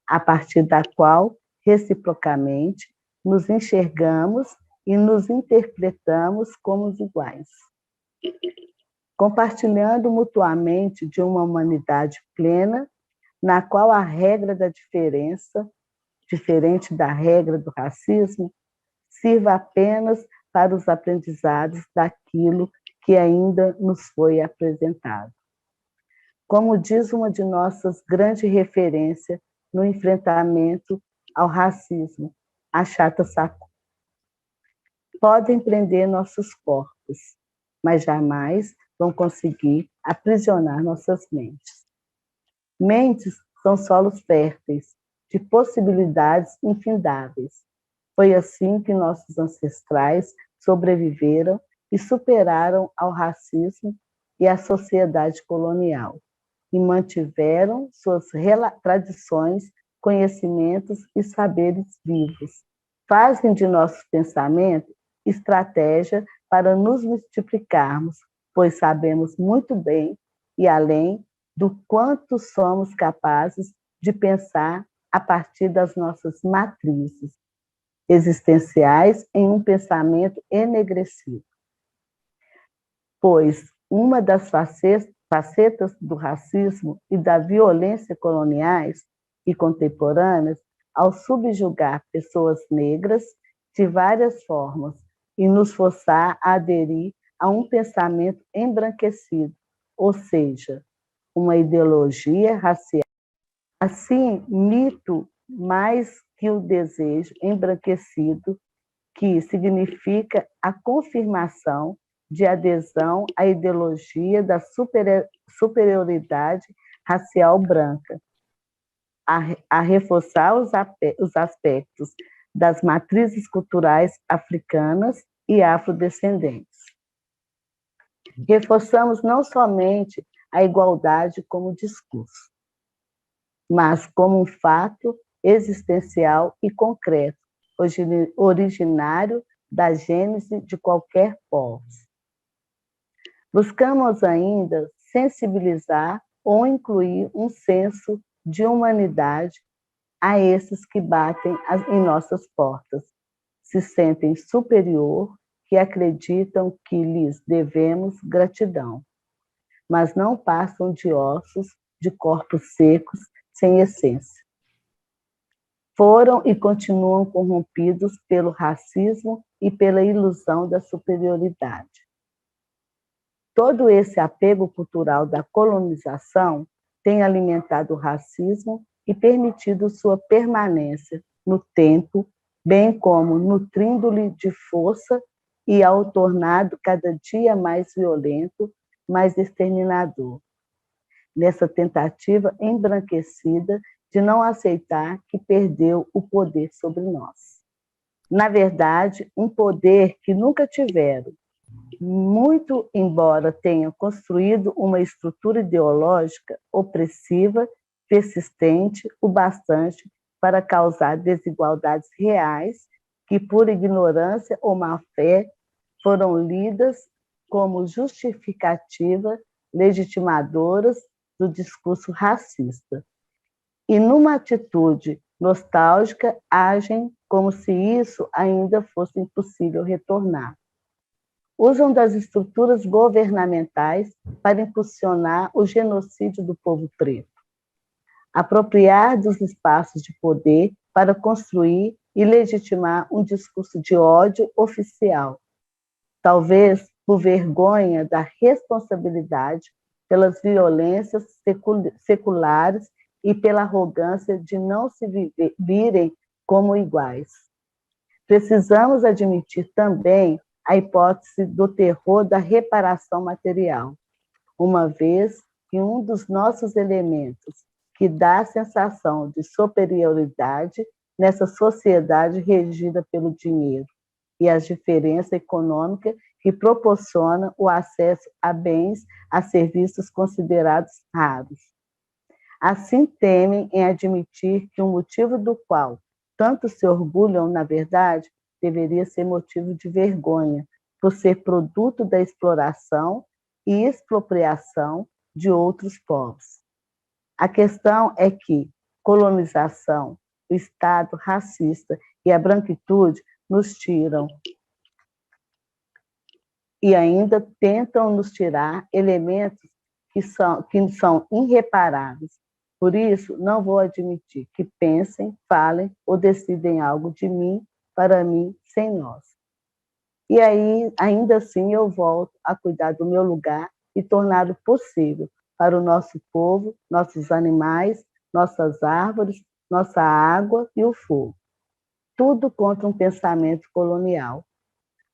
Speaker 3: a partir da qual, reciprocamente, nos enxergamos e nos interpretamos como iguais. Compartilhando mutuamente de uma humanidade plena, na qual a regra da diferença, diferente da regra do racismo, sirva apenas para os aprendizados daquilo que ainda nos foi apresentado. Como diz uma de nossas grandes referências no enfrentamento ao racismo, a Chata Saku, podem prender nossos corpos, mas jamais vão conseguir aprisionar nossas mentes. Mentes são solos férteis, de possibilidades infindáveis. Foi assim que nossos ancestrais sobreviveram e superaram ao racismo e à sociedade colonial, e mantiveram suas tradições, conhecimentos e saberes vivos. Fazem de nosso pensamento estratégia para nos multiplicarmos, pois sabemos muito bem e além do quanto somos capazes de pensar a partir das nossas matrizes existenciais em um pensamento enegrecido. Pois uma das facetas do racismo e da violência coloniais e contemporâneas, ao subjugar pessoas negras de várias formas e nos forçar a aderir a um pensamento embranquecido, ou seja, uma ideologia racial. Assim, mito mais que o desejo embranquecido, que significa a confirmação de adesão à ideologia da superioridade racial branca, a reforçar os aspectos das matrizes culturais africanas e afrodescendentes. Reforçamos não somente a igualdade como discurso, mas como um fato existencial e concreto, originário da gênese de qualquer povo. Buscamos ainda sensibilizar ou incluir um senso de humanidade a esses que batem em nossas portas, se sentem superior, que acreditam que lhes devemos gratidão, mas não passam de ossos, de corpos secos, sem essência. Foram e continuam corrompidos pelo racismo e pela ilusão da superioridade. Todo esse apego cultural da colonização tem alimentado o racismo e permitido sua permanência no tempo, bem como nutrindo-lhe de força e ao tornado cada dia mais violento, mais exterminador. Nessa tentativa embranquecida de não aceitar que perdeu o poder sobre nós. Na verdade, um poder que nunca tiveram, muito embora tenham construído uma estrutura ideológica opressiva, persistente o bastante para causar desigualdades reais que, por ignorância ou má-fé, foram lidas como justificativa legitimadoras do discurso racista. E, numa atitude nostálgica, agem como se isso ainda fosse impossível retornar. Usam das estruturas governamentais para impulsionar o genocídio do povo preto. Apropriar dos espaços de poder para construir e legitimar um discurso de ódio oficial, talvez por vergonha da responsabilidade pelas violências seculares e pela arrogância de não se virem como iguais. Precisamos admitir também a hipótese do terror da reparação material, uma vez que um dos nossos elementos que dá a sensação de superioridade nessa sociedade regida pelo dinheiro e as diferenças econômicas que proporcionam o acesso a bens, a serviços considerados raros. Assim temem em admitir que o motivo do qual tanto se orgulham, na verdade, deveria ser motivo de vergonha, por ser produto da exploração e expropriação de outros povos. A questão é que colonização, o Estado racista e a branquitude nos tiram e ainda tentam nos tirar elementos que são irreparáveis, Por isso, não vou admitir que pensem, falem ou decidem algo de mim, para mim, sem nós. E aí, ainda assim, eu volto a cuidar do meu lugar e torná-lo possível para o nosso povo, nossos animais, nossas árvores, nossa água e o fogo. Tudo contra um pensamento colonial.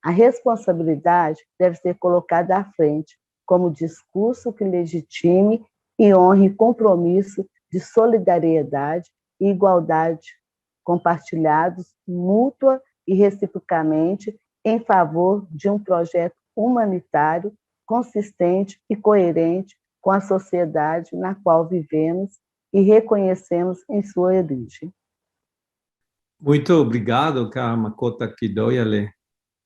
Speaker 3: A responsabilidade deve ser colocada à frente como discurso que legitime e honre compromisso de solidariedade e igualdade compartilhados mútua e reciprocamente em favor de um projeto humanitário consistente e coerente com a sociedade na qual vivemos e reconhecemos em sua origem.
Speaker 1: Muito obrigado, cara Makota Kidoyale,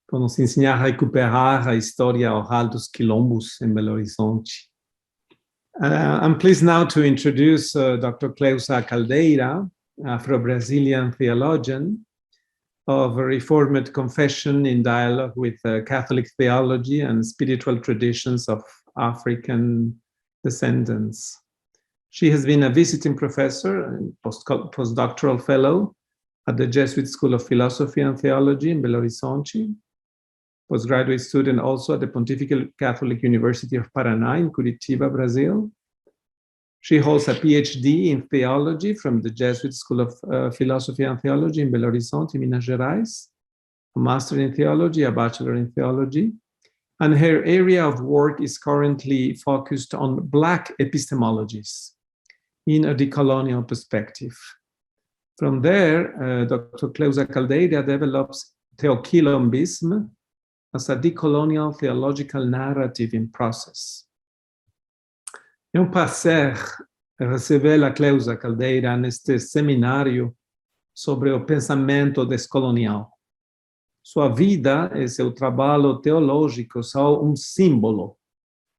Speaker 1: por nos ensinar a recuperar a história oral dos quilombos em Belo Horizonte. I'm pleased now to introduce Dr. Cleusa Caldeira, Afro-Brazilian theologian of a Reformed confession in dialogue with Catholic theology and spiritual traditions of African descendants. She has been a visiting professor and postdoctoral fellow at the Jesuit School of Philosophy and Theology in Belo Horizonte, postgraduate student also at the Pontifical Catholic University of Paraná in Curitiba, Brazil. She holds a PhD in theology from the Jesuit School of Philosophy and Theology in Belo Horizonte, Minas Gerais, a master in theology, a bachelor in theology, and her area of work is currently focused on Black epistemologies in a decolonial perspective. From there, Dr. Cleusa Caldeira develops theoquilombism as a decolonial theological narrative in process. É um prazer receber a Cleusa Caldeira neste seminário sobre o pensamento descolonial. Sua vida e seu trabalho teológico são um símbolo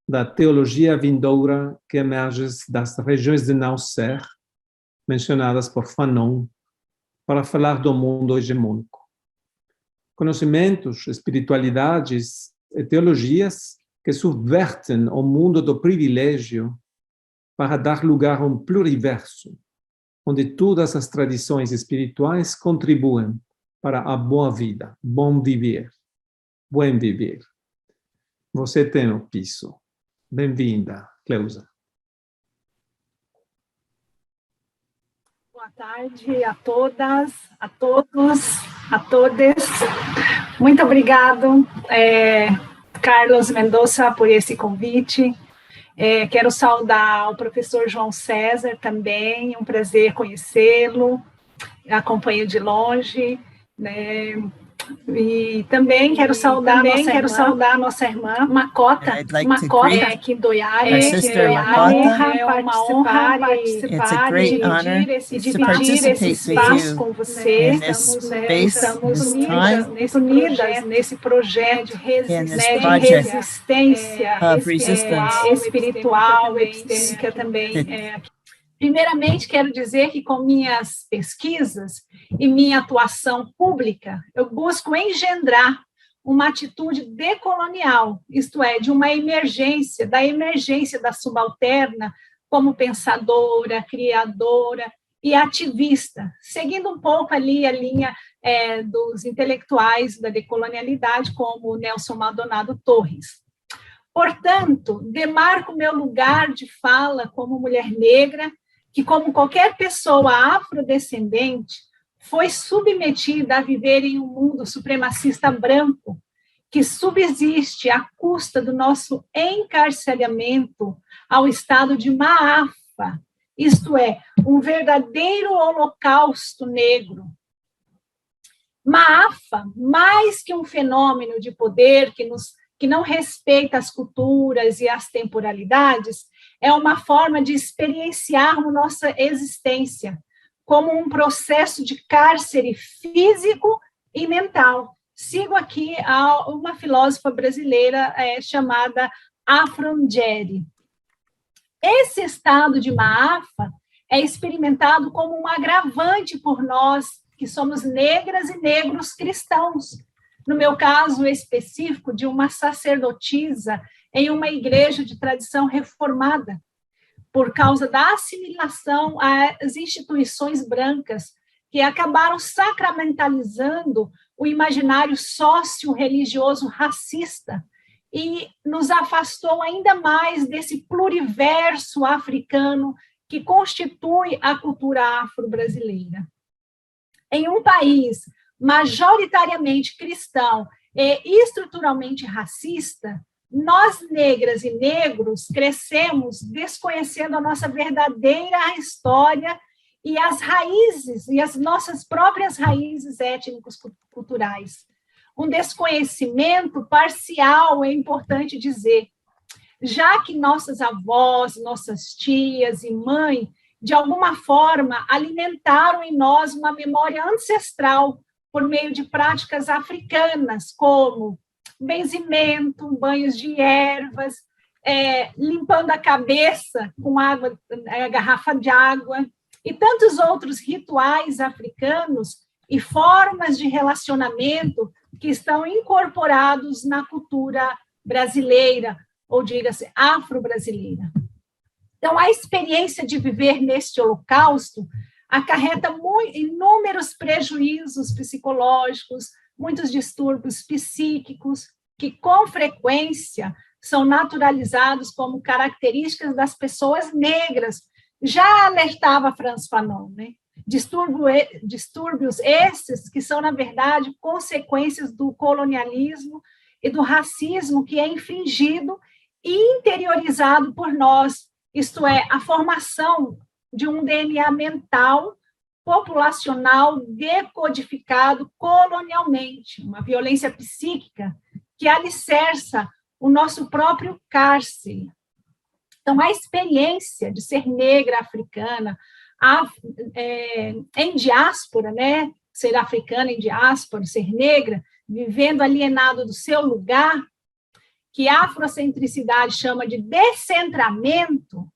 Speaker 1: da teologia vindoura que emerge das regiões de não-ser, mencionadas por Fanon, para falar do mundo hegemônico. Conhecimentos, espiritualidades e teologias que subvertem o mundo do privilégio para dar lugar a um pluriverso, onde todas as tradições espirituais contribuem para a boa vida, bom viver, buen viver. Você tem o piso. Bem-vinda, Cleusa.
Speaker 4: Boa tarde a todas, a todos, a todas. Muito obrigado, Carlos Mendonça, por esse convite. Quero saudar o professor João César também, um prazer conhecê-lo, acompanho de longe, né? E também quero saudar a nossa irmã Makota, Kidoyale, é uma honra participar e dividir esse espaço com você. Estamos unidas nesse projeto de resistência espiritual, epistêmica também. Primeiramente, quero dizer que com minhas pesquisas e minha atuação pública, eu busco engendrar uma atitude decolonial, isto é, de uma emergência, da subalterna como pensadora, criadora e ativista, seguindo um pouco ali a linha dos intelectuais da decolonialidade, como Nelson Maldonado Torres. Portanto, demarco meu lugar de fala como mulher negra, que, como qualquer pessoa afrodescendente, foi submetida a viver em um mundo supremacista branco, que subsiste à custa do nosso encarceramento ao estado de Maafa, isto é, um verdadeiro holocausto negro. Maafa, mais que um fenômeno de poder que não respeita as culturas e as temporalidades, é uma forma de experienciarmos nossa existência como um processo de cárcere físico e mental. Sigo aqui uma filósofa brasileira chamada Afrongeri. Esse estado de Maafa é experimentado como um agravante por nós, que somos negras e negros cristãos. No meu caso específico, de uma sacerdotisa em uma igreja de tradição reformada, por causa da assimilação às instituições brancas, que acabaram sacramentalizando o imaginário sócio-religioso racista e nos afastou ainda mais desse pluriverso africano que constitui a cultura afro-brasileira. Em um país majoritariamente cristão e estruturalmente racista, nós, negras e negros, crescemos desconhecendo a nossa verdadeira história e as raízes, e as nossas próprias raízes étnicos culturais. Um desconhecimento parcial, é importante dizer, já que nossas avós, nossas tias e mãe, de alguma forma, alimentaram em nós uma memória ancestral por meio de práticas africanas, como benzimento, banhos de ervas, limpando a cabeça com água, garrafa de água, e tantos outros rituais africanos e formas de relacionamento que estão incorporados na cultura brasileira, ou diga-se, afro-brasileira. Então, a experiência de viver neste holocausto acarreta inúmeros prejuízos psicológicos, muitos distúrbios psíquicos, que com frequência são naturalizados como características das pessoas negras. Já alertava Frantz Fanon, né? Distúrbios esses que são, na verdade, consequências do colonialismo e do racismo que é infringido e interiorizado por nós, isto é, a formação de um DNA mental, populacional, decodificado colonialmente, uma violência psíquica que alicerça o nosso próprio cárcere. Então, a experiência de ser negra africana, em diáspora, né? Ser africana em diáspora, ser negra, vivendo alienado do seu lugar, que a afrocentricidade chama de descentramento,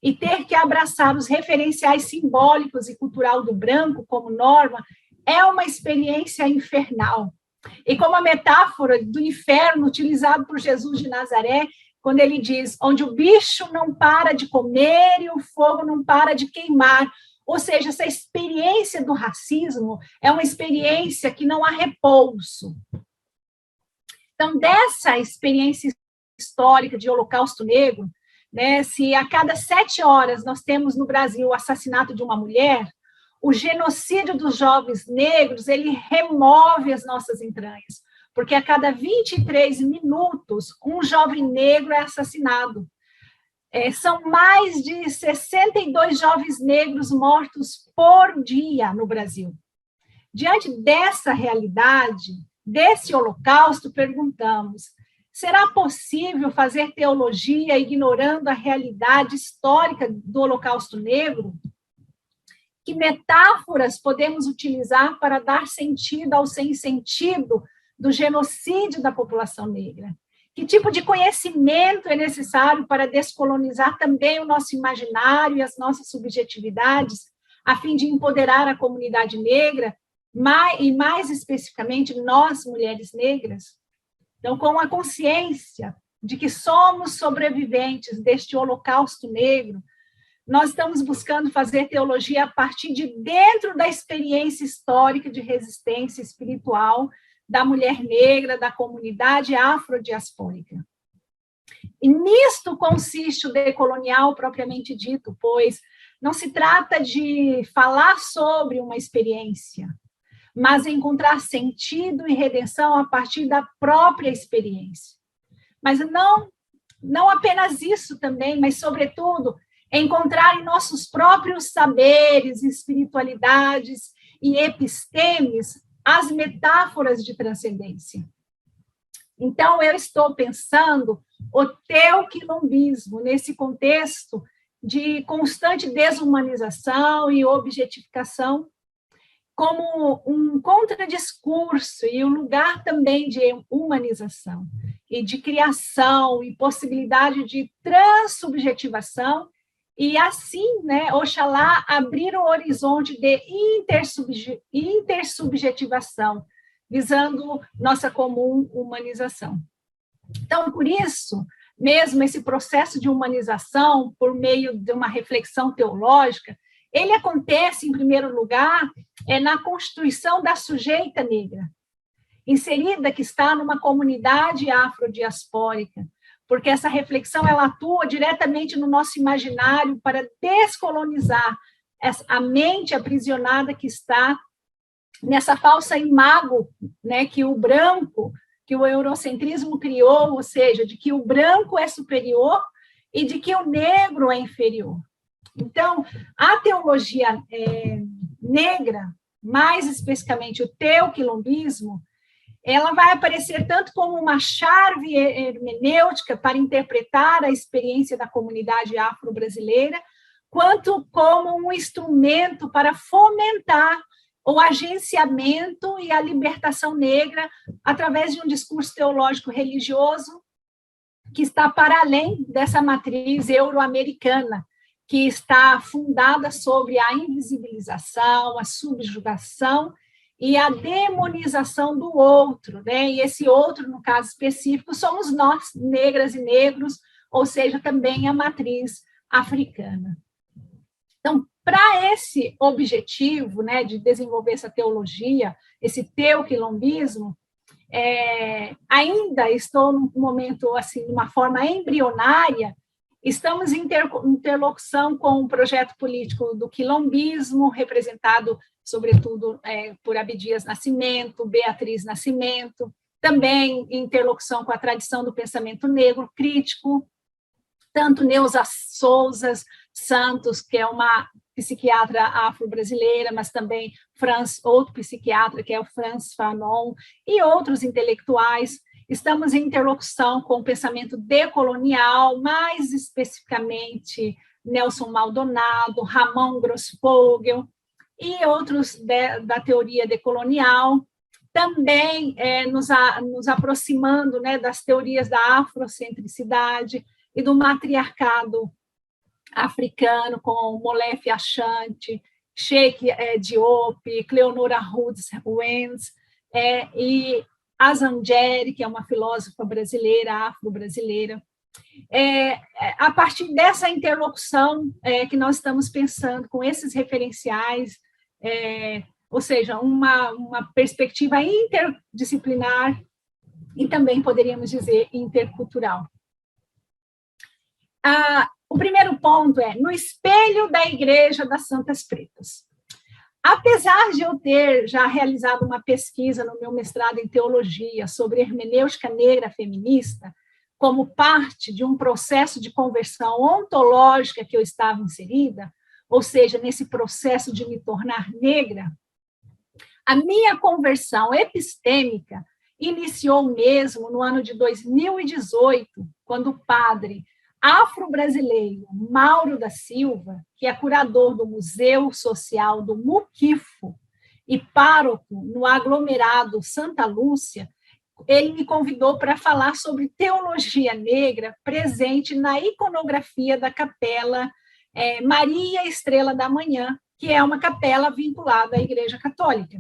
Speaker 4: e ter que abraçar os referenciais simbólicos e cultural do branco como norma, é uma experiência infernal. E como a metáfora do inferno utilizado por Jesus de Nazaré, quando ele diz, onde o bicho não para de comer e o fogo não para de queimar. Ou seja, essa experiência do racismo é uma experiência que não há repouso. Então, dessa experiência histórica de Holocausto Negro, né, se a cada 7 horas nós temos no Brasil o assassinato de uma mulher, o genocídio dos jovens negros, ele remove as nossas entranhas, porque a cada 23 minutos, um jovem negro é assassinado. São mais de 62 jovens negros mortos por dia no Brasil. Diante dessa realidade, desse holocausto, perguntamos, será possível fazer teologia ignorando a realidade histórica do Holocausto Negro? Que metáforas podemos utilizar para dar sentido ao sem sentido do genocídio da população negra? Que tipo de conhecimento é necessário para descolonizar também o nosso imaginário e as nossas subjetividades, a fim de empoderar a comunidade negra, e mais especificamente nós, mulheres negras? Então, com a consciência de que somos sobreviventes deste holocausto negro, nós estamos buscando fazer teologia a partir de dentro da experiência histórica de resistência espiritual da mulher negra, da comunidade afrodiaspórica. E nisto consiste o decolonial propriamente dito, pois não se trata de falar sobre uma experiência, mas encontrar sentido e redenção a partir da própria experiência. Mas não apenas isso também, mas, sobretudo, encontrar em nossos próprios saberes, espiritualidades e epistemes as metáforas de transcendência. Então, eu estou pensando o teoquilombismo nesse contexto de constante desumanização e objetificação como um contradiscurso e um lugar também de humanização e de criação e possibilidade de transubjetivação e assim, né, oxalá abrir o horizonte de intersubjetivação, visando nossa comum humanização. Então, por isso, mesmo esse processo de humanização por meio de uma reflexão teológica, ele acontece, em primeiro lugar, na constituição da sujeita negra, inserida que está numa comunidade afrodiaspórica, porque essa reflexão ela atua diretamente no nosso imaginário para descolonizar a mente aprisionada que está nessa falsa imago, né, que o branco, que o eurocentrismo criou, ou seja, de que o branco é superior e de que o negro é inferior. Então, a teologia negra, mais especificamente o teoquilombismo, ela vai aparecer tanto como uma chave hermenêutica para interpretar a experiência da comunidade afro-brasileira, quanto como um instrumento para fomentar o agenciamento e a libertação negra através de um discurso teológico religioso que está para além dessa matriz euro-americana, que está fundada sobre a invisibilização, a subjugação e a demonização do outro, né? E esse outro, no caso específico, somos nós, negras e negros, ou seja, também a matriz africana. Então, para esse objetivo, né, de desenvolver essa teologia, esse teoquilombismo, ainda estou num momento, assim, de uma forma embrionária. Estamos em interlocução com o projeto político do quilombismo, representado, sobretudo, por Abdias Nascimento, Beatriz Nascimento, também em interlocução com a tradição do pensamento negro crítico, tanto Neuza Souza Santos, que é uma psiquiatra afro-brasileira, mas também outro psiquiatra, que é o Frantz Fanon, e outros intelectuais. Estamos em interlocução com o pensamento decolonial, mais especificamente Nelson Maldonado, Ramon Grossfogel e outros da teoria decolonial, também nos aproximando, né, das teorias da afrocentricidade e do matriarcado africano, com Molefe Ashanti, Sheikh Diop, Cleonora Woods, e Azangeri, que é uma filósofa brasileira, afro-brasileira. A partir dessa interlocução que nós estamos pensando com esses referenciais, ou seja, uma perspectiva interdisciplinar e também, poderíamos dizer, intercultural. O primeiro ponto no espelho da Igreja das Santas Pretas. Apesar de eu ter já realizado uma pesquisa no meu mestrado em teologia sobre hermenêutica negra feminista, como parte de um processo de conversão ontológica que eu estava inserida, ou seja, nesse processo de me tornar negra, a minha conversão epistêmica iniciou mesmo no ano de 2018, quando o padre afro-brasileiro Mauro da Silva, que é curador do Museu Social do Muquifo e pároco no aglomerado Santa Lúcia, ele me convidou para falar sobre teologia negra presente na iconografia da capela Maria Estrela da Manhã, que é uma capela vinculada à Igreja Católica.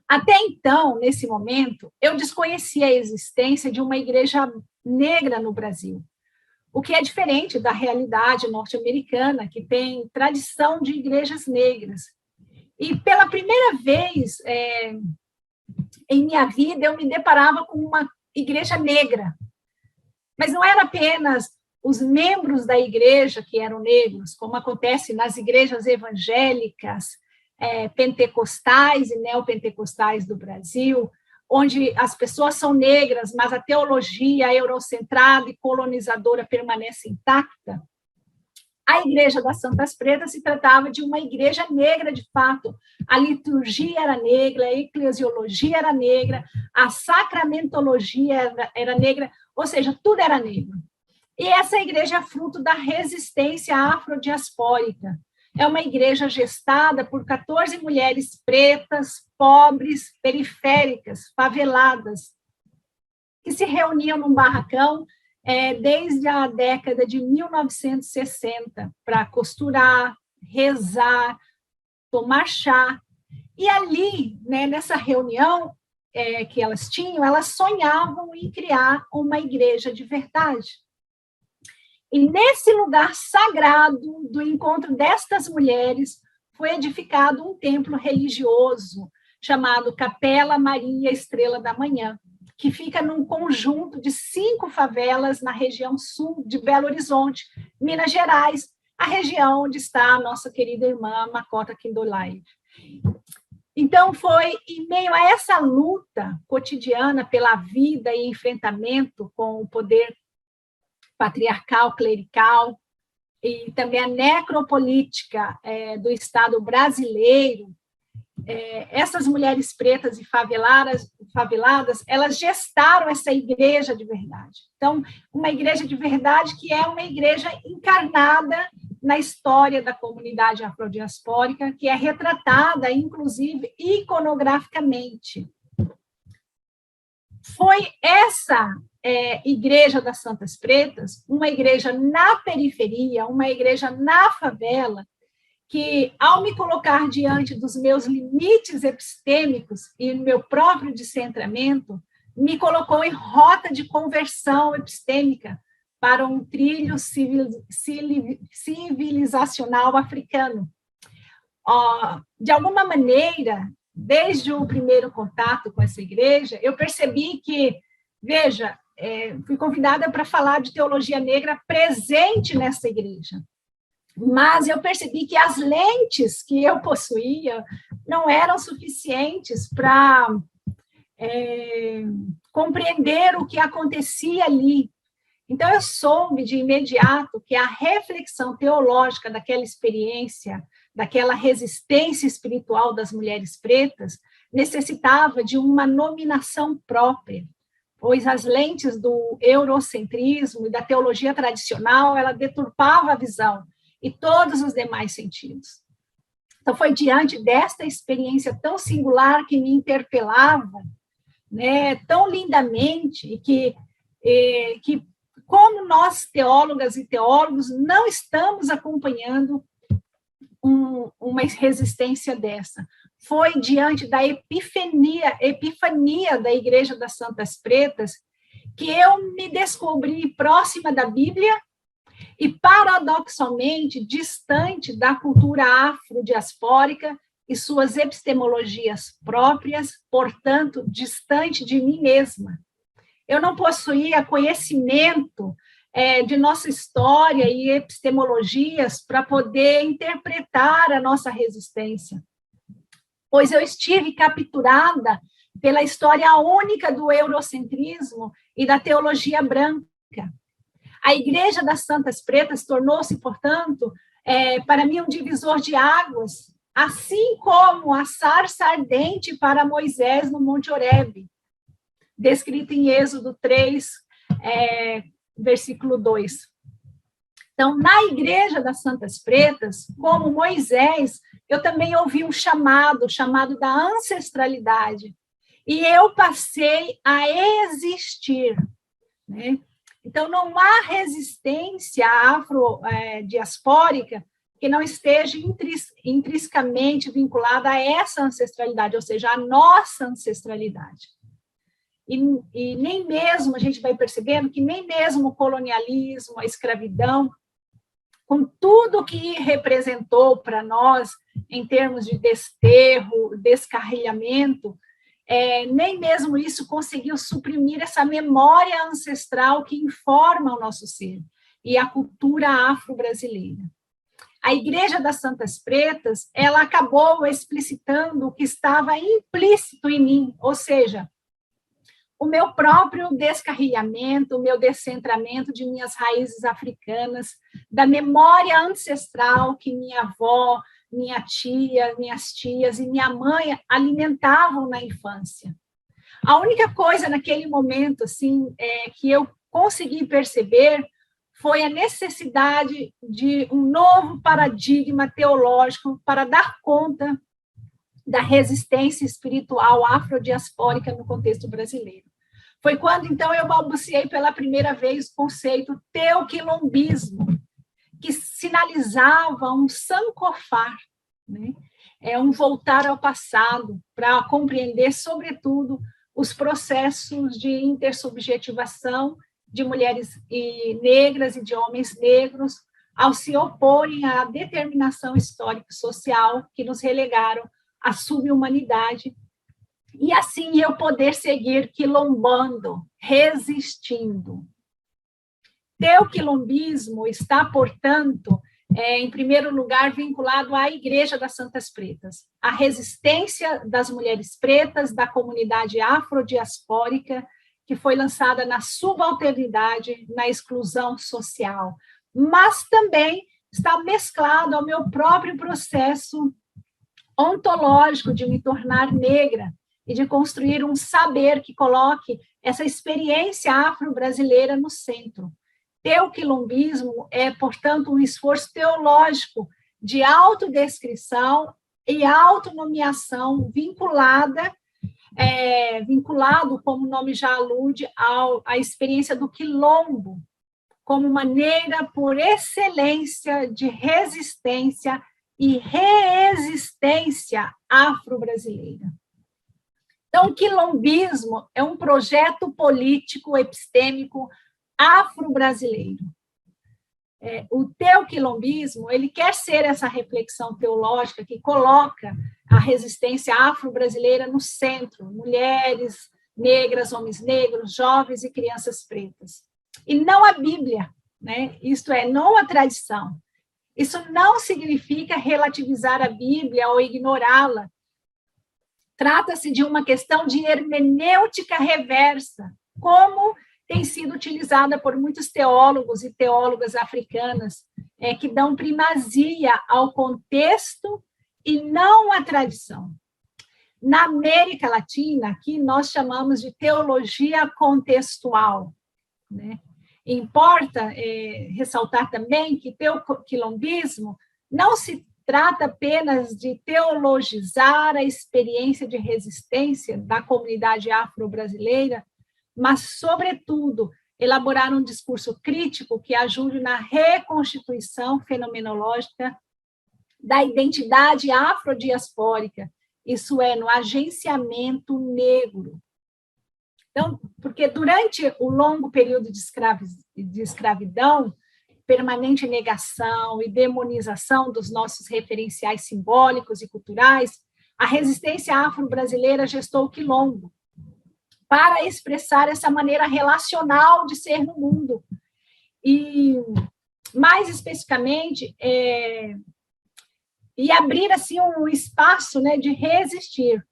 Speaker 4: Até então, nesse momento, eu desconhecia a existência de uma igreja negra no Brasil, o que é diferente da realidade norte-americana, que tem tradição de igrejas negras. E pela primeira vez em minha vida, eu me deparava com uma igreja negra. Mas não era apenas os membros da igreja que eram negros, como acontece nas igrejas evangélicas, pentecostais e neopentecostais do Brasil, onde as pessoas são negras, mas a teologia eurocentrada e colonizadora permanece intacta. A Igreja das Santas Pretas se tratava de uma igreja negra, de fato. A liturgia era negra, a eclesiologia era negra, a sacramentologia era negra, ou seja, tudo era negro. E essa igreja é fruto da resistência afrodiaspórica. É uma igreja gestada por 14 mulheres pretas, pobres, periféricas, faveladas, que se reuniam num barracão desde a década de 1960 para costurar, rezar, tomar chá. E ali, né, nessa reunião, que elas tinham, elas sonhavam em criar uma igreja de verdade. E nesse lugar sagrado do encontro destas mulheres, foi edificado um templo religioso chamado Capela Maria Estrela da Manhã, que fica num conjunto de 5 favelas na região sul de Belo Horizonte, Minas Gerais, a região onde está a nossa querida irmã Makota Kindolai. Então, foi em meio a essa luta cotidiana pela vida e enfrentamento com o poder patriarcal, clerical, e também a necropolítica do Estado brasileiro, essas mulheres pretas e faveladas, elas gestaram essa igreja de verdade. Então, uma igreja de verdade que é uma igreja encarnada na história da comunidade afrodiaspórica, que é retratada, inclusive, iconograficamente. Foi essa Igreja das Santas Pretas, uma igreja na periferia, uma igreja na favela, que, ao me colocar diante dos meus limites epistêmicos e meu próprio descentramento, me colocou em rota de conversão epistêmica para um trilho civilizacional africano. De alguma maneira, desde o primeiro contato com essa igreja, eu percebi que, veja, fui convidada para falar de teologia negra presente nessa igreja, mas eu percebi que as lentes que eu possuía não eram suficientes para compreender o que acontecia ali. Então, eu soube de imediato que a reflexão teológica daquela experiência, daquela resistência espiritual das mulheres pretas, necessitava de uma nominação própria, pois as lentes do eurocentrismo e da teologia tradicional, ela deturpava a visão e todos os demais sentidos. Então, foi diante desta experiência tão singular que me interpelava, né, tão lindamente, e que como nós, teólogas e teólogos, não estamos acompanhando uma resistência dessa. Foi diante da epifania da Igreja das Santas Pretas que eu me descobri próxima da Bíblia e, paradoxalmente, distante da cultura afrodiaspórica e suas epistemologias próprias, portanto, distante de mim mesma. Eu não possuía conhecimento de nossa história e epistemologias para poder interpretar a nossa resistência, pois eu estive capturada pela história única do eurocentrismo e da teologia branca. A Igreja das Santas Pretas tornou-se, portanto, para mim, um divisor de águas, assim como a sarça ardente para Moisés no Monte Horebe, descrito em Êxodo 3, versículo 2. Então, na Igreja das Santas Pretas, como Moisés, eu também ouvi um chamado da ancestralidade, e eu passei a existir, né? Então, não há resistência afrodiaspórica que não esteja intrinsecamente vinculada a essa ancestralidade, ou seja, a nossa ancestralidade. E nem mesmo, a gente vai percebendo que nem mesmo o colonialismo, a escravidão, com tudo que representou para nós em termos de desterro, descarrilhamento, nem mesmo isso conseguiu suprimir essa memória ancestral que informa o nosso ser e a cultura afro-brasileira. A Igreja das Santas Pretas, ela acabou explicitando o que estava implícito em mim, ou seja, o meu próprio descarrilhamento, o meu descentramento de minhas raízes africanas, da memória ancestral que minha avó, minha tia, minhas tias e minha mãe alimentavam na infância. A única coisa naquele momento assim, que eu consegui perceber foi a necessidade de um novo paradigma teológico para dar conta da resistência espiritual afrodiaspórica no contexto brasileiro. Foi quando, então, eu balbuciei pela primeira vez o conceito teoquilombismo, que sinalizava um sancofar, né? Um voltar ao passado, para compreender, sobretudo, os processos de intersubjetivação de mulheres negras e de homens negros, ao se oporem à determinação histórica e social que nos relegaram à subhumanidade, e assim eu poder seguir quilombando, resistindo. Teoquilombismo está, portanto, em primeiro lugar, vinculado à Igreja das Santas Pretas, à resistência das mulheres pretas, da comunidade afrodiaspórica, que foi lançada na subalternidade, na exclusão social, mas também está mesclado ao meu próprio processo ontológico de me tornar negra e de construir um saber que coloque essa experiência afro-brasileira no centro. Teoquilombismo é, portanto, um esforço teológico de autodescrição e autonomeação vinculado, como o nome já alude, à experiência do quilombo, como maneira por excelência de resistência e reexistência afro-brasileira. Então, o quilombismo é um projeto político epistêmico afro-brasileiro. O teoquilombismo, ele quer ser essa reflexão teológica que coloca a resistência afro-brasileira no centro, mulheres negras, homens negros, jovens e crianças pretas. E não a Bíblia, né? Isto é, não a tradição. Isso não significa relativizar a Bíblia ou ignorá-la. Trata-se de uma questão de hermenêutica reversa, como tem sido utilizada por muitos teólogos e teólogas africanas, que dão primazia ao contexto e não à tradição. Na América Latina, aqui nós chamamos de teologia contextual, né? Importa ressaltar também que teoquilombismo não se trata apenas de teologizar a experiência de resistência da comunidade afro-brasileira, mas, sobretudo, elaborar um discurso crítico que ajude na reconstituição fenomenológica da identidade afrodiaspórica, isso é, no agenciamento negro. Então, porque durante o longo período de escravidão, permanente negação e demonização dos nossos referenciais simbólicos e culturais, a resistência afro-brasileira gestou o quilombo, para expressar essa maneira relacional de ser no mundo. E, mais especificamente, e abrir assim um espaço, né, de resistir.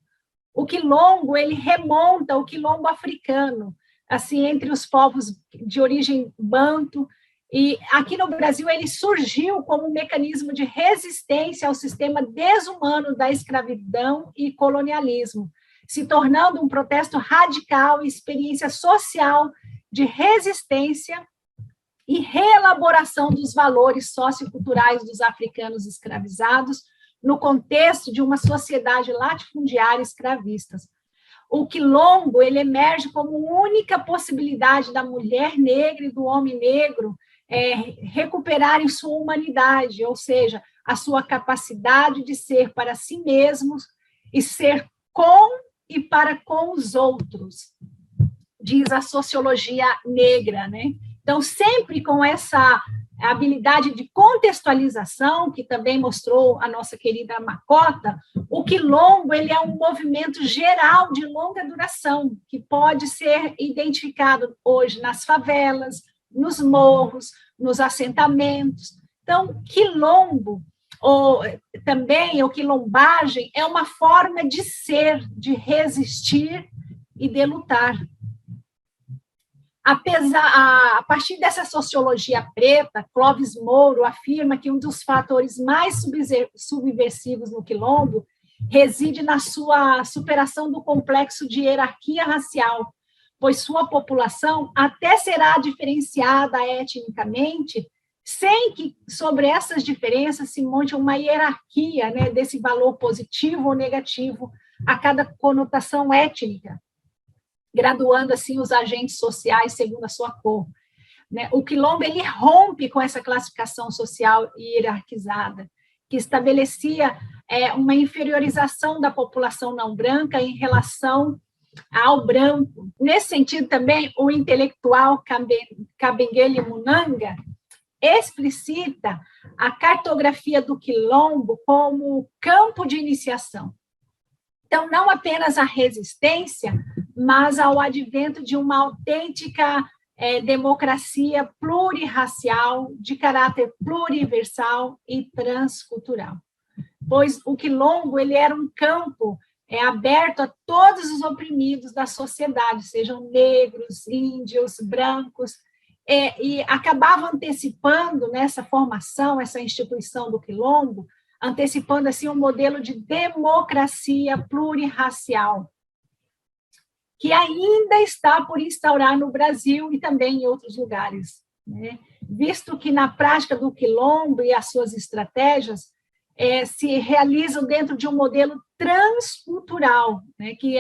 Speaker 4: O quilombo, ele remonta ao quilombo africano, assim, entre os povos de origem banto, e aqui no Brasil ele surgiu como um mecanismo de resistência ao sistema desumano da escravidão e colonialismo, se tornando um protesto radical e experiência social de resistência e reelaboração dos valores socioculturais dos africanos escravizados no contexto de uma sociedade latifundiária escravista. O quilombo, ele emerge como única possibilidade da mulher negra e do homem negro recuperarem sua humanidade, ou seja, a sua capacidade de ser para si mesmos e ser com e para com os outros, diz a sociologia negra, né? Então, sempre com essa habilidade de contextualização, que também mostrou a nossa querida Makota, o quilombo, ele é um movimento geral de longa duração, que pode ser identificado hoje nas favelas, nos morros, nos assentamentos. Então, quilombo, ou também, ou quilombagem, é uma forma de ser, de resistir e de lutar. A partir dessa sociologia preta, Clóvis Mouro afirma que um dos fatores mais subversivos no quilombo reside na sua superação do complexo de hierarquia racial, pois sua população até será diferenciada etnicamente, sem que sobre essas diferenças se monte uma hierarquia, né, desse valor positivo ou negativo a cada conotação étnica, graduando assim os agentes sociais segundo a sua cor. Né? O quilombo, ele rompe com essa classificação social hierarquizada, que estabelecia uma inferiorização da população não branca em relação ao branco. Nesse sentido também, o intelectual Kabengele Munanga explicita a cartografia do quilombo como campo de iniciação. Então, não apenas a resistência, mas ao advento de uma autêntica democracia plurirracial, de caráter pluriversal e transcultural. Pois o quilombo ele era um campo aberto a todos os oprimidos da sociedade, sejam negros, índios, brancos, e acabava antecipando nessa formação, essa instituição do quilombo, antecipando assim um modelo de democracia plurirracial, que ainda está por instaurar no Brasil e também em outros lugares, né? Visto que na prática do quilombo e as suas estratégias se realizam dentro de um modelo transcultural, né, que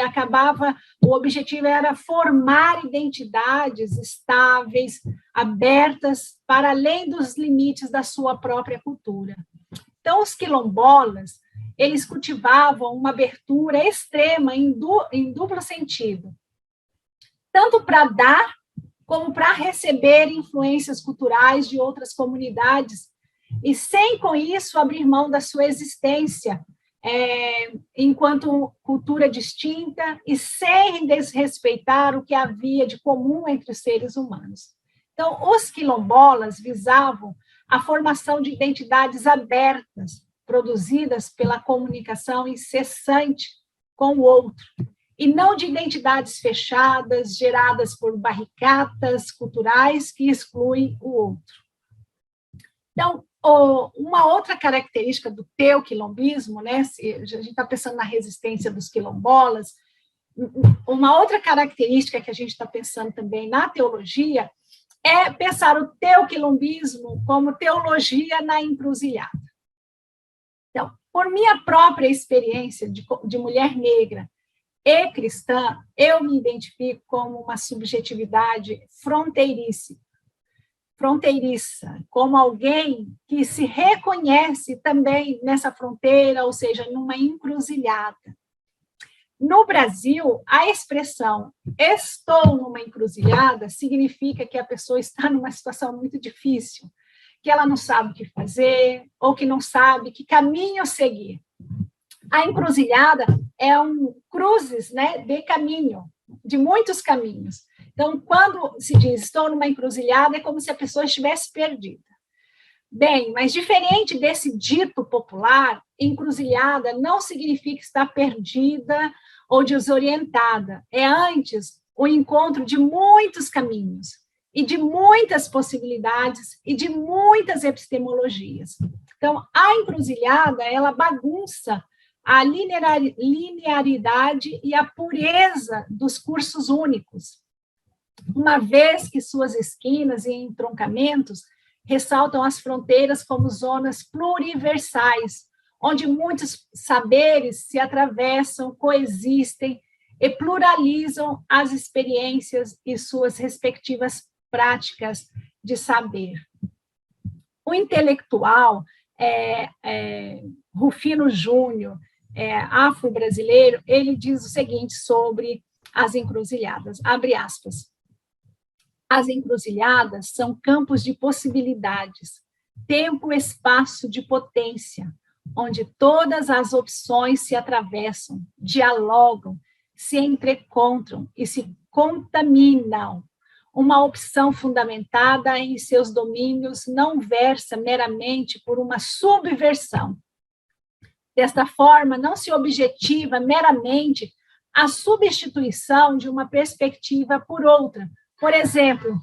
Speaker 4: o objetivo era formar identidades estáveis, abertas, para além dos limites da sua própria cultura. Então, os quilombolas, eles cultivavam uma abertura extrema em duplo sentido, tanto para dar, como para receber influências culturais de outras comunidades, e sem, com isso, abrir mão da sua existência enquanto cultura distinta e sem desrespeitar o que havia de comum entre os seres humanos. Então, os quilombolas visavam a formação de identidades abertas, produzidas pela comunicação incessante com o outro, e não de identidades fechadas, geradas por barricadas culturais que excluem o outro. Então, uma outra característica do teoquilombismo, né, se a gente está pensando na resistência dos quilombolas, uma outra característica que a gente está pensando também na teologia é pensar o teoquilombismo como teologia na encruzilhada. Então, por minha própria experiência de mulher negra e cristã, eu me identifico como uma subjetividade fronteiriça, como alguém que se reconhece também nessa fronteira, ou seja, numa encruzilhada. No Brasil, a expressão estou numa encruzilhada significa que a pessoa está numa situação muito difícil, que ela não sabe o que fazer, ou que não sabe que caminho seguir. A encruzilhada é um cruzes, né, de caminho, de muitos caminhos. Então, quando se diz estou numa encruzilhada, é como se a pessoa estivesse perdida. Bem, mas diferente desse dito popular, encruzilhada não significa estar perdida ou desorientada. É antes o encontro de muitos caminhos e de muitas possibilidades e de muitas epistemologias. Então, a encruzilhada, ela bagunça a linearidade e a pureza dos cursos únicos, uma vez que suas esquinas e entroncamentos ressaltam as fronteiras como zonas pluriversais, onde muitos saberes se atravessam, coexistem e pluralizam as experiências e suas respectivas práticas de saber. O intelectual Rufino Júnior, afro-brasileiro, ele diz o seguinte sobre as encruzilhadas, abre aspas, as encruzilhadas são campos de possibilidades, tempo e espaço de potência, onde todas as opções se atravessam, dialogam, se entrecontram e se contaminam. Uma opção fundamentada em seus domínios não versa meramente por uma subversão. Desta forma, não se objetiva meramente a substituição de uma perspectiva por outra. Por exemplo,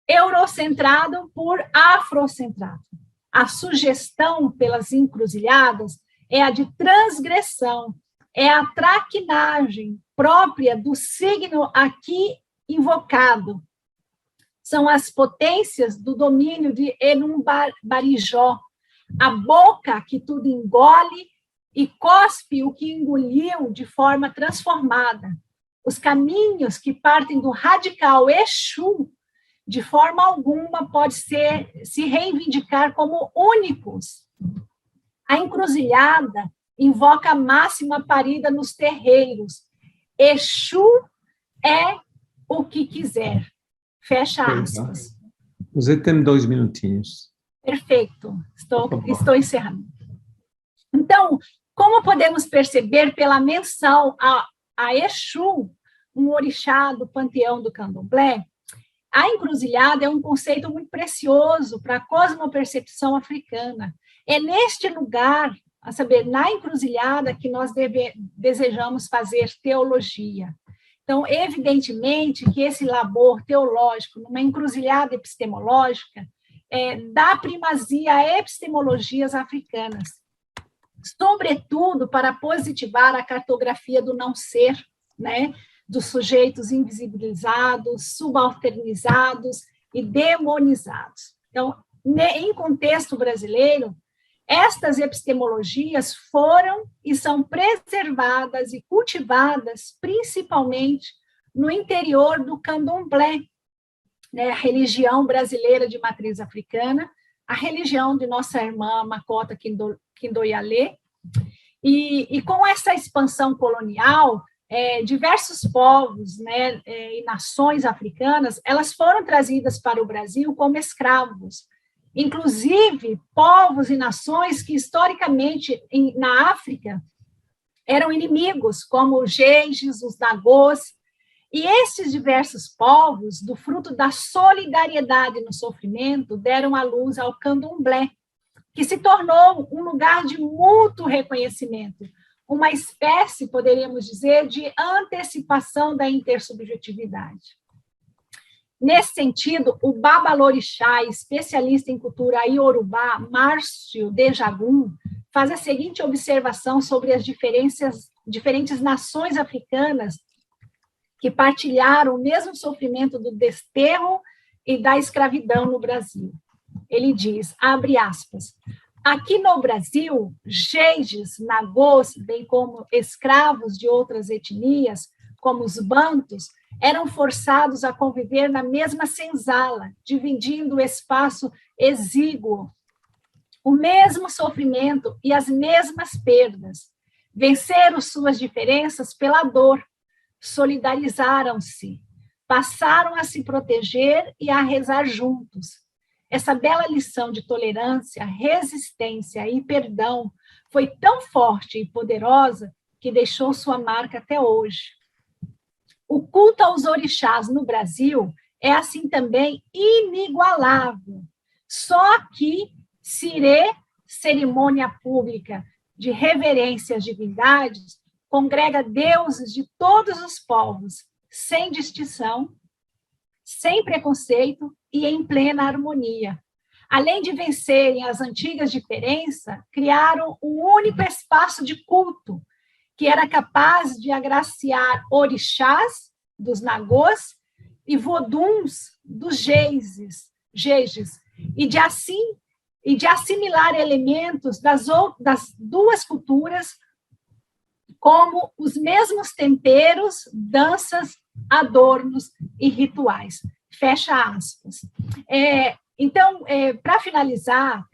Speaker 4: eurocentrado por afrocentrado. A sugestão pelas encruzilhadas é a de transgressão, é a traquinagem própria do signo aqui invocado. São as potências do domínio de Enum Barijó, a boca que tudo engole e cospe o que engoliu de forma transformada. Os caminhos que partem do radical Exu, de forma alguma, pode se reivindicar como únicos. A encruzilhada invoca a máxima parida nos terreiros. Exu é o que quiser. Fecha aspas.
Speaker 1: Você tem 2 minutinhos.
Speaker 4: Perfeito. Estou encerrando. Então, como podemos perceber pela menção a Exu, um orixá do panteão do candomblé, a encruzilhada é um conceito muito precioso para a cosmopercepção africana. É neste lugar, a saber, na encruzilhada, que nós desejamos fazer teologia. Então, evidentemente que esse labor teológico, numa encruzilhada epistemológica, dá primazia a epistemologias africanas, sobretudo para positivar a cartografia do não-ser, né, dos sujeitos invisibilizados, subalternizados e demonizados. Então, em contexto brasileiro, estas epistemologias foram e são preservadas e cultivadas principalmente no interior do candomblé, né, a religião brasileira de matriz africana, a religião de nossa irmã Makota Kindoyalê, e com essa expansão colonial, diversos povos, né, e nações africanas, elas foram trazidas para o Brasil como escravos, inclusive povos e nações que historicamente na África eram inimigos, como os Geiges, os Nagôs, e esses diversos povos, do fruto da solidariedade no sofrimento, deram à luz ao candomblé, que se tornou um lugar de mútuo reconhecimento, uma espécie, poderíamos dizer, de antecipação da intersubjetividade. Nesse sentido, o babalorixá, especialista em cultura iorubá, Márcio de Jagum, faz a seguinte observação sobre as diferentes nações africanas que partilharam o mesmo sofrimento do desterro e da escravidão no Brasil. Ele diz, abre aspas, aqui no Brasil, Geiges, Nagôs, bem como escravos de outras etnias, como os bantus, eram forçados a conviver na mesma senzala, dividindo o espaço exíguo, o mesmo sofrimento e as mesmas perdas. Venceram suas diferenças pela dor, solidarizaram-se, passaram a se proteger e a rezar juntos. Essa bela lição de tolerância, resistência e perdão foi tão forte e poderosa que deixou sua marca até hoje. O culto aos orixás no Brasil é assim também inigualável. Só aqui, Sirê, cerimônia pública de reverência às divindades, congrega deuses de todos os povos, sem distinção, sem preconceito e em plena harmonia. Além de vencerem as antigas diferenças, criaram um único espaço de culto, que era capaz de agraciar orixás dos Nagôs e voduns dos Geiges, e de assimilar elementos das duas culturas como os mesmos temperos, danças, adornos e rituais. Fecha aspas. Então, para finalizar,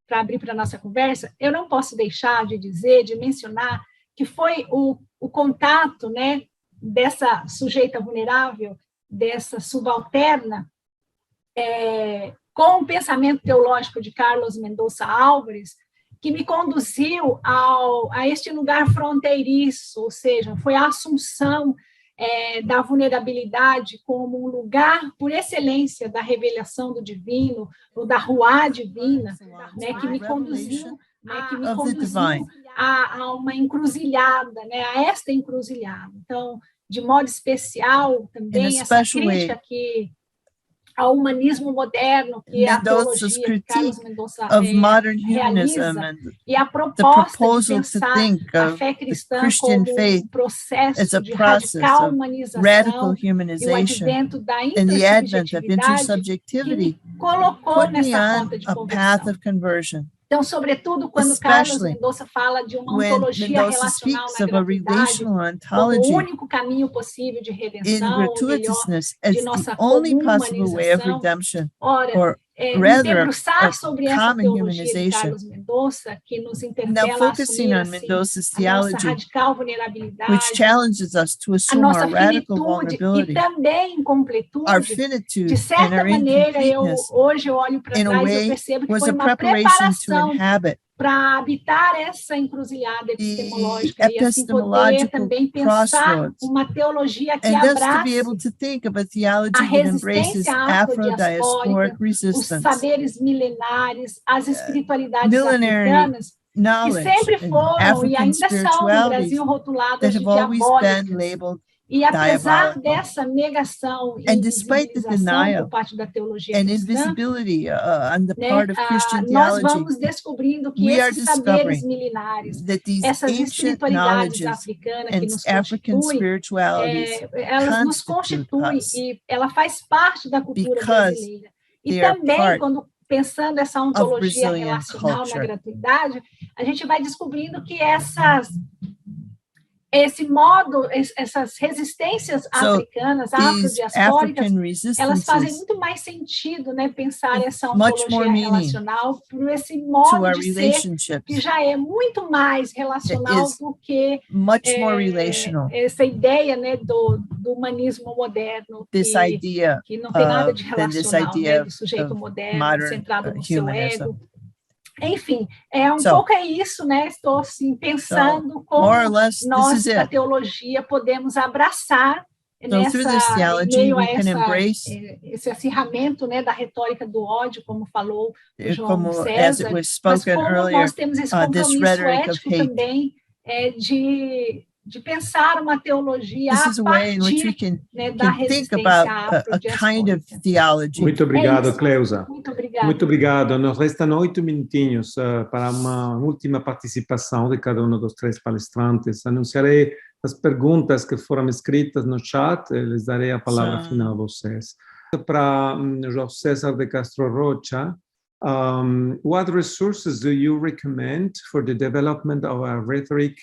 Speaker 4: para abrir para a nossa conversa, eu não posso deixar de mencionar que foi o contato, né, dessa sujeita vulnerável, dessa subalterna, com o pensamento teológico de Carlos Mendonça Álvares, que me conduziu a este lugar fronteiriço, ou seja, foi a assunção da vulnerabilidade como um lugar, por excelência, da revelação do divino, ou da ruá divina, né, que me conduziu a uma encruzilhada, né, a esta encruzilhada. Então, de modo especial, também essa crítica que ao humanismo moderno, que é a teologia que Carlos Mendonça realiza, e a proposta de pensar a fé cristã como um processo de radical humanização e o advento da intersubjetividade que colocou nessa rota de conversão. Então, sobretudo, quando Carlos Mendonça fala de uma ontologia relacional na gravidade, como o único caminho possível de redenção, ou melhor, de nossa comum humanização, ora, me
Speaker 5: rather
Speaker 4: debruçar
Speaker 5: a
Speaker 4: sobre essa
Speaker 5: common
Speaker 4: teologia de
Speaker 5: humanization.
Speaker 4: Carlos Mendonça, que nos
Speaker 5: Now,
Speaker 4: interpela a
Speaker 5: focusing
Speaker 4: assumir
Speaker 5: on
Speaker 4: assim,
Speaker 5: Mendoza's
Speaker 4: a nossa
Speaker 5: theology,
Speaker 4: radical
Speaker 5: which
Speaker 4: vulnerabilidade,
Speaker 5: challenges us to
Speaker 4: a
Speaker 5: assume
Speaker 4: nossa
Speaker 5: our radical
Speaker 4: finitude e
Speaker 5: vulnerability,
Speaker 4: também
Speaker 5: our
Speaker 4: incompletude.
Speaker 5: finitude,
Speaker 4: De
Speaker 5: and
Speaker 4: certa
Speaker 5: our
Speaker 4: maneira,
Speaker 5: incompleteness,
Speaker 4: hoje eu olho para
Speaker 5: in a
Speaker 4: trás e eu
Speaker 5: way,
Speaker 4: percebo que
Speaker 5: was
Speaker 4: foi
Speaker 5: a
Speaker 4: uma
Speaker 5: preparation to
Speaker 4: preparação
Speaker 5: inhabit
Speaker 4: para habitar essa encruzilhada
Speaker 5: the
Speaker 4: epistemológica e assim poder
Speaker 5: epistemological
Speaker 4: também pensar
Speaker 5: crossroads,
Speaker 4: uma teologia que
Speaker 5: and thus to be
Speaker 4: abrace
Speaker 5: able to think of a
Speaker 4: a
Speaker 5: theology that embraces
Speaker 4: resistência
Speaker 5: Afro-diasporic
Speaker 4: afrodiaspórica, os
Speaker 5: resistance,
Speaker 4: saberes milenares, as espiritualidades
Speaker 5: millenary
Speaker 4: africanas, que
Speaker 5: knowledge,
Speaker 4: sempre
Speaker 5: and
Speaker 4: foram e
Speaker 5: African
Speaker 4: ainda são no
Speaker 5: spiritualities
Speaker 4: Brasil rotuladas
Speaker 5: that
Speaker 4: de
Speaker 5: have always been
Speaker 4: diabólicas.
Speaker 5: labeled
Speaker 4: E apesar
Speaker 5: diabolical.
Speaker 4: dessa negação e
Speaker 5: And despite the
Speaker 4: invisibilização
Speaker 5: denial
Speaker 4: por parte da teologia
Speaker 5: and
Speaker 4: cristã,
Speaker 5: invisibility on the
Speaker 4: né,
Speaker 5: part of Christian
Speaker 4: nós
Speaker 5: theology,
Speaker 4: vamos descobrindo que
Speaker 5: we are
Speaker 4: esses saberes
Speaker 5: discovering
Speaker 4: milenares,
Speaker 5: that these
Speaker 4: essas
Speaker 5: ancient
Speaker 4: espiritualidades
Speaker 5: knowledges
Speaker 4: africanas que
Speaker 5: and
Speaker 4: nos
Speaker 5: African
Speaker 4: constituem,
Speaker 5: spiritualities
Speaker 4: elas nos
Speaker 5: constitute
Speaker 4: constituem
Speaker 5: us
Speaker 4: e ela faz parte da cultura
Speaker 5: because
Speaker 4: brasileira. E
Speaker 5: they are
Speaker 4: também,
Speaker 5: part
Speaker 4: quando pensando essa
Speaker 5: of
Speaker 4: ontologia
Speaker 5: Brazilian
Speaker 4: relacional na
Speaker 5: culture.
Speaker 4: gratuidade, a gente vai descobrindo que esse modo, essas resistências africanas,
Speaker 5: These
Speaker 4: afrodiaspóricas,
Speaker 5: African
Speaker 4: elas fazem
Speaker 5: resistances
Speaker 4: muito mais sentido, né, pensar
Speaker 5: give
Speaker 4: essa
Speaker 5: much more
Speaker 4: ontologia
Speaker 5: meaning
Speaker 4: relacional por esse
Speaker 5: to
Speaker 4: modo
Speaker 5: our
Speaker 4: de ser
Speaker 5: relationships,
Speaker 4: que já é muito mais relacional
Speaker 5: is
Speaker 4: do que
Speaker 5: much more relational.
Speaker 4: essa ideia, né, do humanismo moderno
Speaker 5: This idea
Speaker 4: que não tem nada de
Speaker 5: than this
Speaker 4: relacional, né,
Speaker 5: idea
Speaker 4: do sujeito
Speaker 5: of
Speaker 4: moderno
Speaker 5: modern
Speaker 4: centrado no seu
Speaker 5: humanism.
Speaker 4: ego. Enfim,
Speaker 5: So,
Speaker 4: pouco isso, né? Estou assim, pensando como
Speaker 5: more or less, this
Speaker 4: nós,
Speaker 5: is
Speaker 4: da
Speaker 5: it.
Speaker 4: teologia, podemos abraçar
Speaker 5: So through this
Speaker 4: em
Speaker 5: theology,
Speaker 4: meio a
Speaker 5: we can embrace,
Speaker 4: esse acirramento, né, da retórica do ódio, como falou o João
Speaker 5: como as
Speaker 4: César,
Speaker 5: it was
Speaker 4: mas
Speaker 5: spoken
Speaker 4: como
Speaker 5: earlier,
Speaker 4: nós temos esse
Speaker 5: this
Speaker 4: compromisso
Speaker 5: rhetoric of
Speaker 4: ético
Speaker 5: hate.
Speaker 4: também de pensar uma teologia
Speaker 5: This is
Speaker 4: a
Speaker 5: a way in which we
Speaker 4: partir,
Speaker 5: can,
Speaker 4: né, da
Speaker 5: think
Speaker 4: resistência
Speaker 5: about a kind of
Speaker 4: afrodiaspórica.
Speaker 5: theology.
Speaker 1: Muito obrigado,
Speaker 4: isso.
Speaker 1: Cleusa.
Speaker 4: Muito obrigada.
Speaker 1: Muito obrigado. Nos restam 8 minutinhos para uma última participação de cada um dos 3 palestrantes. Anunciarei as perguntas que foram escritas no chat e lhes darei a palavra final a vocês. Para João César de Castro Rocha, what resources do you recommend for the development of a rhetoric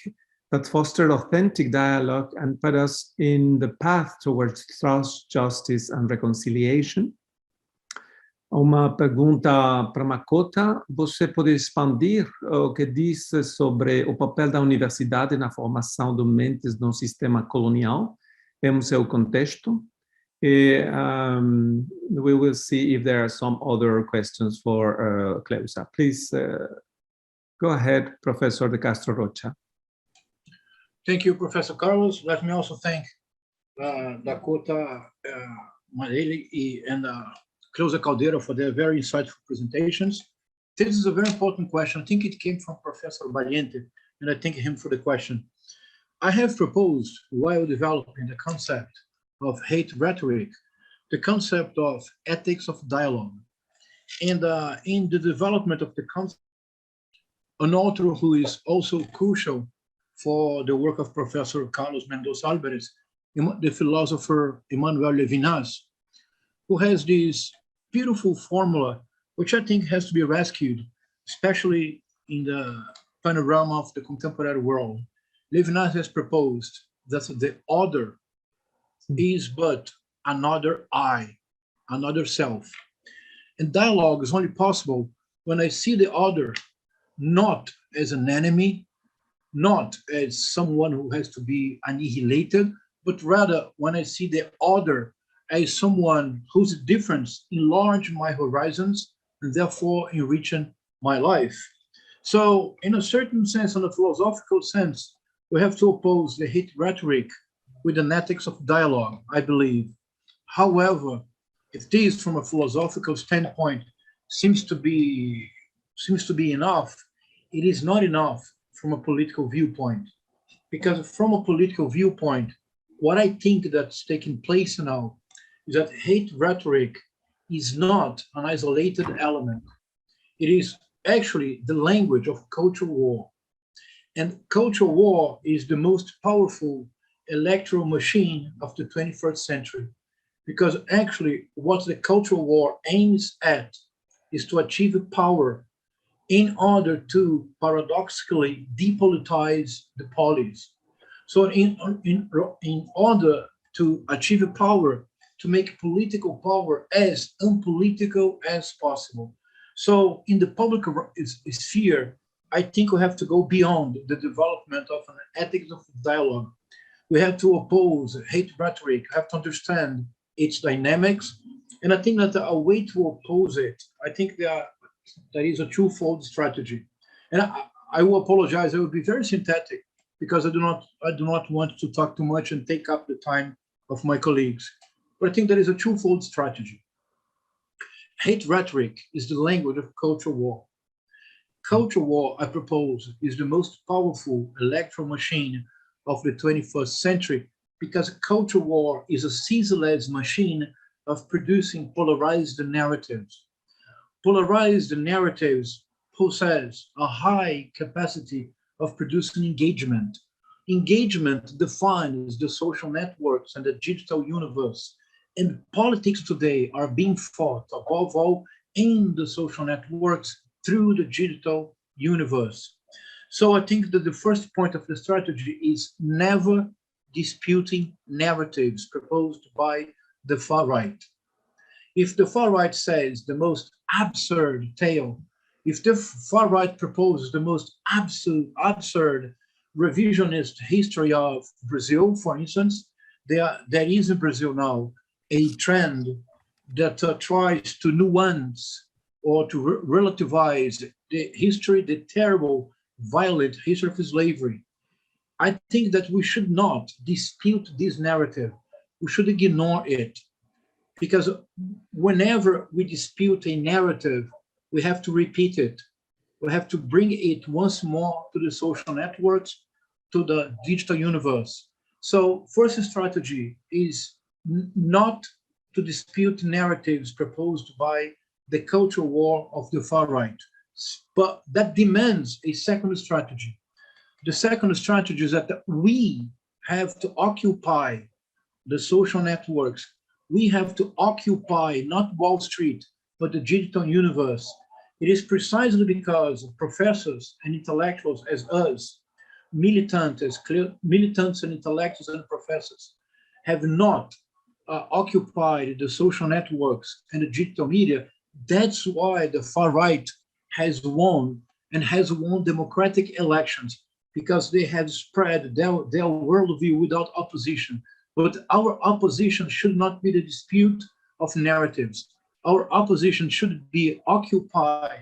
Speaker 1: that fostered authentic dialogue and put us in the path towards trust, justice, and reconciliation? Uma pergunta para Makota: você pode expandir o que diz sobre o papel da universidade na formação de mentes no sistema colonial em seu contexto? E we will see if there are some other questions for Cleusa. Please go ahead, Professor de Castro Rocha.
Speaker 2: Thank you, Professor Carlos. Let me also thank Dakota Marelli and Cleusa Caldeira for their very insightful presentations. This is a very important question. I think it came from Professor Valiente, and I thank him for the question. I have proposed, while developing the concept of hate rhetoric, the concept of ethics of dialogue. And in the development of the concept, an author who is also crucial for the work of Professor Carlos Mendoza Alvarez, the philosopher Emmanuel Levinas, who has this beautiful formula, which I think has to be rescued, especially in the panorama of the contemporary world. Levinas has proposed that the other is but another I, another self. And dialogue is only possible when I see the other not as an enemy, not as someone who has to be annihilated, but rather when I see the other as someone whose difference enlarge my horizons and therefore enriching my life. So in a certain sense, in a philosophical sense, we have to oppose the hate rhetoric with an ethics of dialogue, I believe. However, if this from a philosophical standpoint seems to be enough, it is not enough from a political viewpoint. Because from a political viewpoint, what I think that's taking place now is that hate rhetoric is not an isolated element. It is actually the language of cultural war. And cultural war is the most powerful electoral machine of the 21st century. Because actually what the cultural war aims at is to achieve power in order to paradoxically depolitize the polis. So in order to achieve power, to make political power as unpolitical as possible. So in the public sphere, I think we have to go beyond the development of an ethics of dialogue. We have to oppose hate rhetoric, have to understand its dynamics. And I think that a way to oppose it, I think there is a twofold strategy. And I will apologize, I will be very synthetic because I do not want to talk too much and take up the time of my colleagues. But I think there is a twofold strategy. Hate rhetoric is the language of culture war. Culture war, I propose, is the most powerful electoral machine of the 21st century because culture war is a ceaseless machine of producing polarized narratives. Polarized narratives possess a high capacity of producing engagement. Engagement defines the social networks and the digital universe. And politics today are being fought, above all, in the social networks through the digital universe. So I think that the first point of the strategy is never disputing narratives proposed by the far right. If the far right says the most absurd tale, if the far right proposes the most absurd revisionist history of Brazil, for instance, there is in Brazil now a trend that tries to nuance or to relativize the history, the terrible, violent history of slavery. I think that we should not dispute this narrative. We should ignore it. Because whenever we dispute a narrative, we have to repeat it. We have to bring it once more to the social networks, to the digital universe. So first strategy is not to dispute narratives proposed by the culture war of the far right. But that demands a second strategy. The second strategy is that we have to occupy the social networks. We have to occupy not Wall Street, but the digital universe. It is precisely because professors and intellectuals as us, militants and intellectuals and professors, have not occupied the social networks and the digital media. That's why the far right has won and has won democratic elections, because they have spread their worldview without opposition. But our opposition should not be the dispute of narratives. Our opposition should be occupy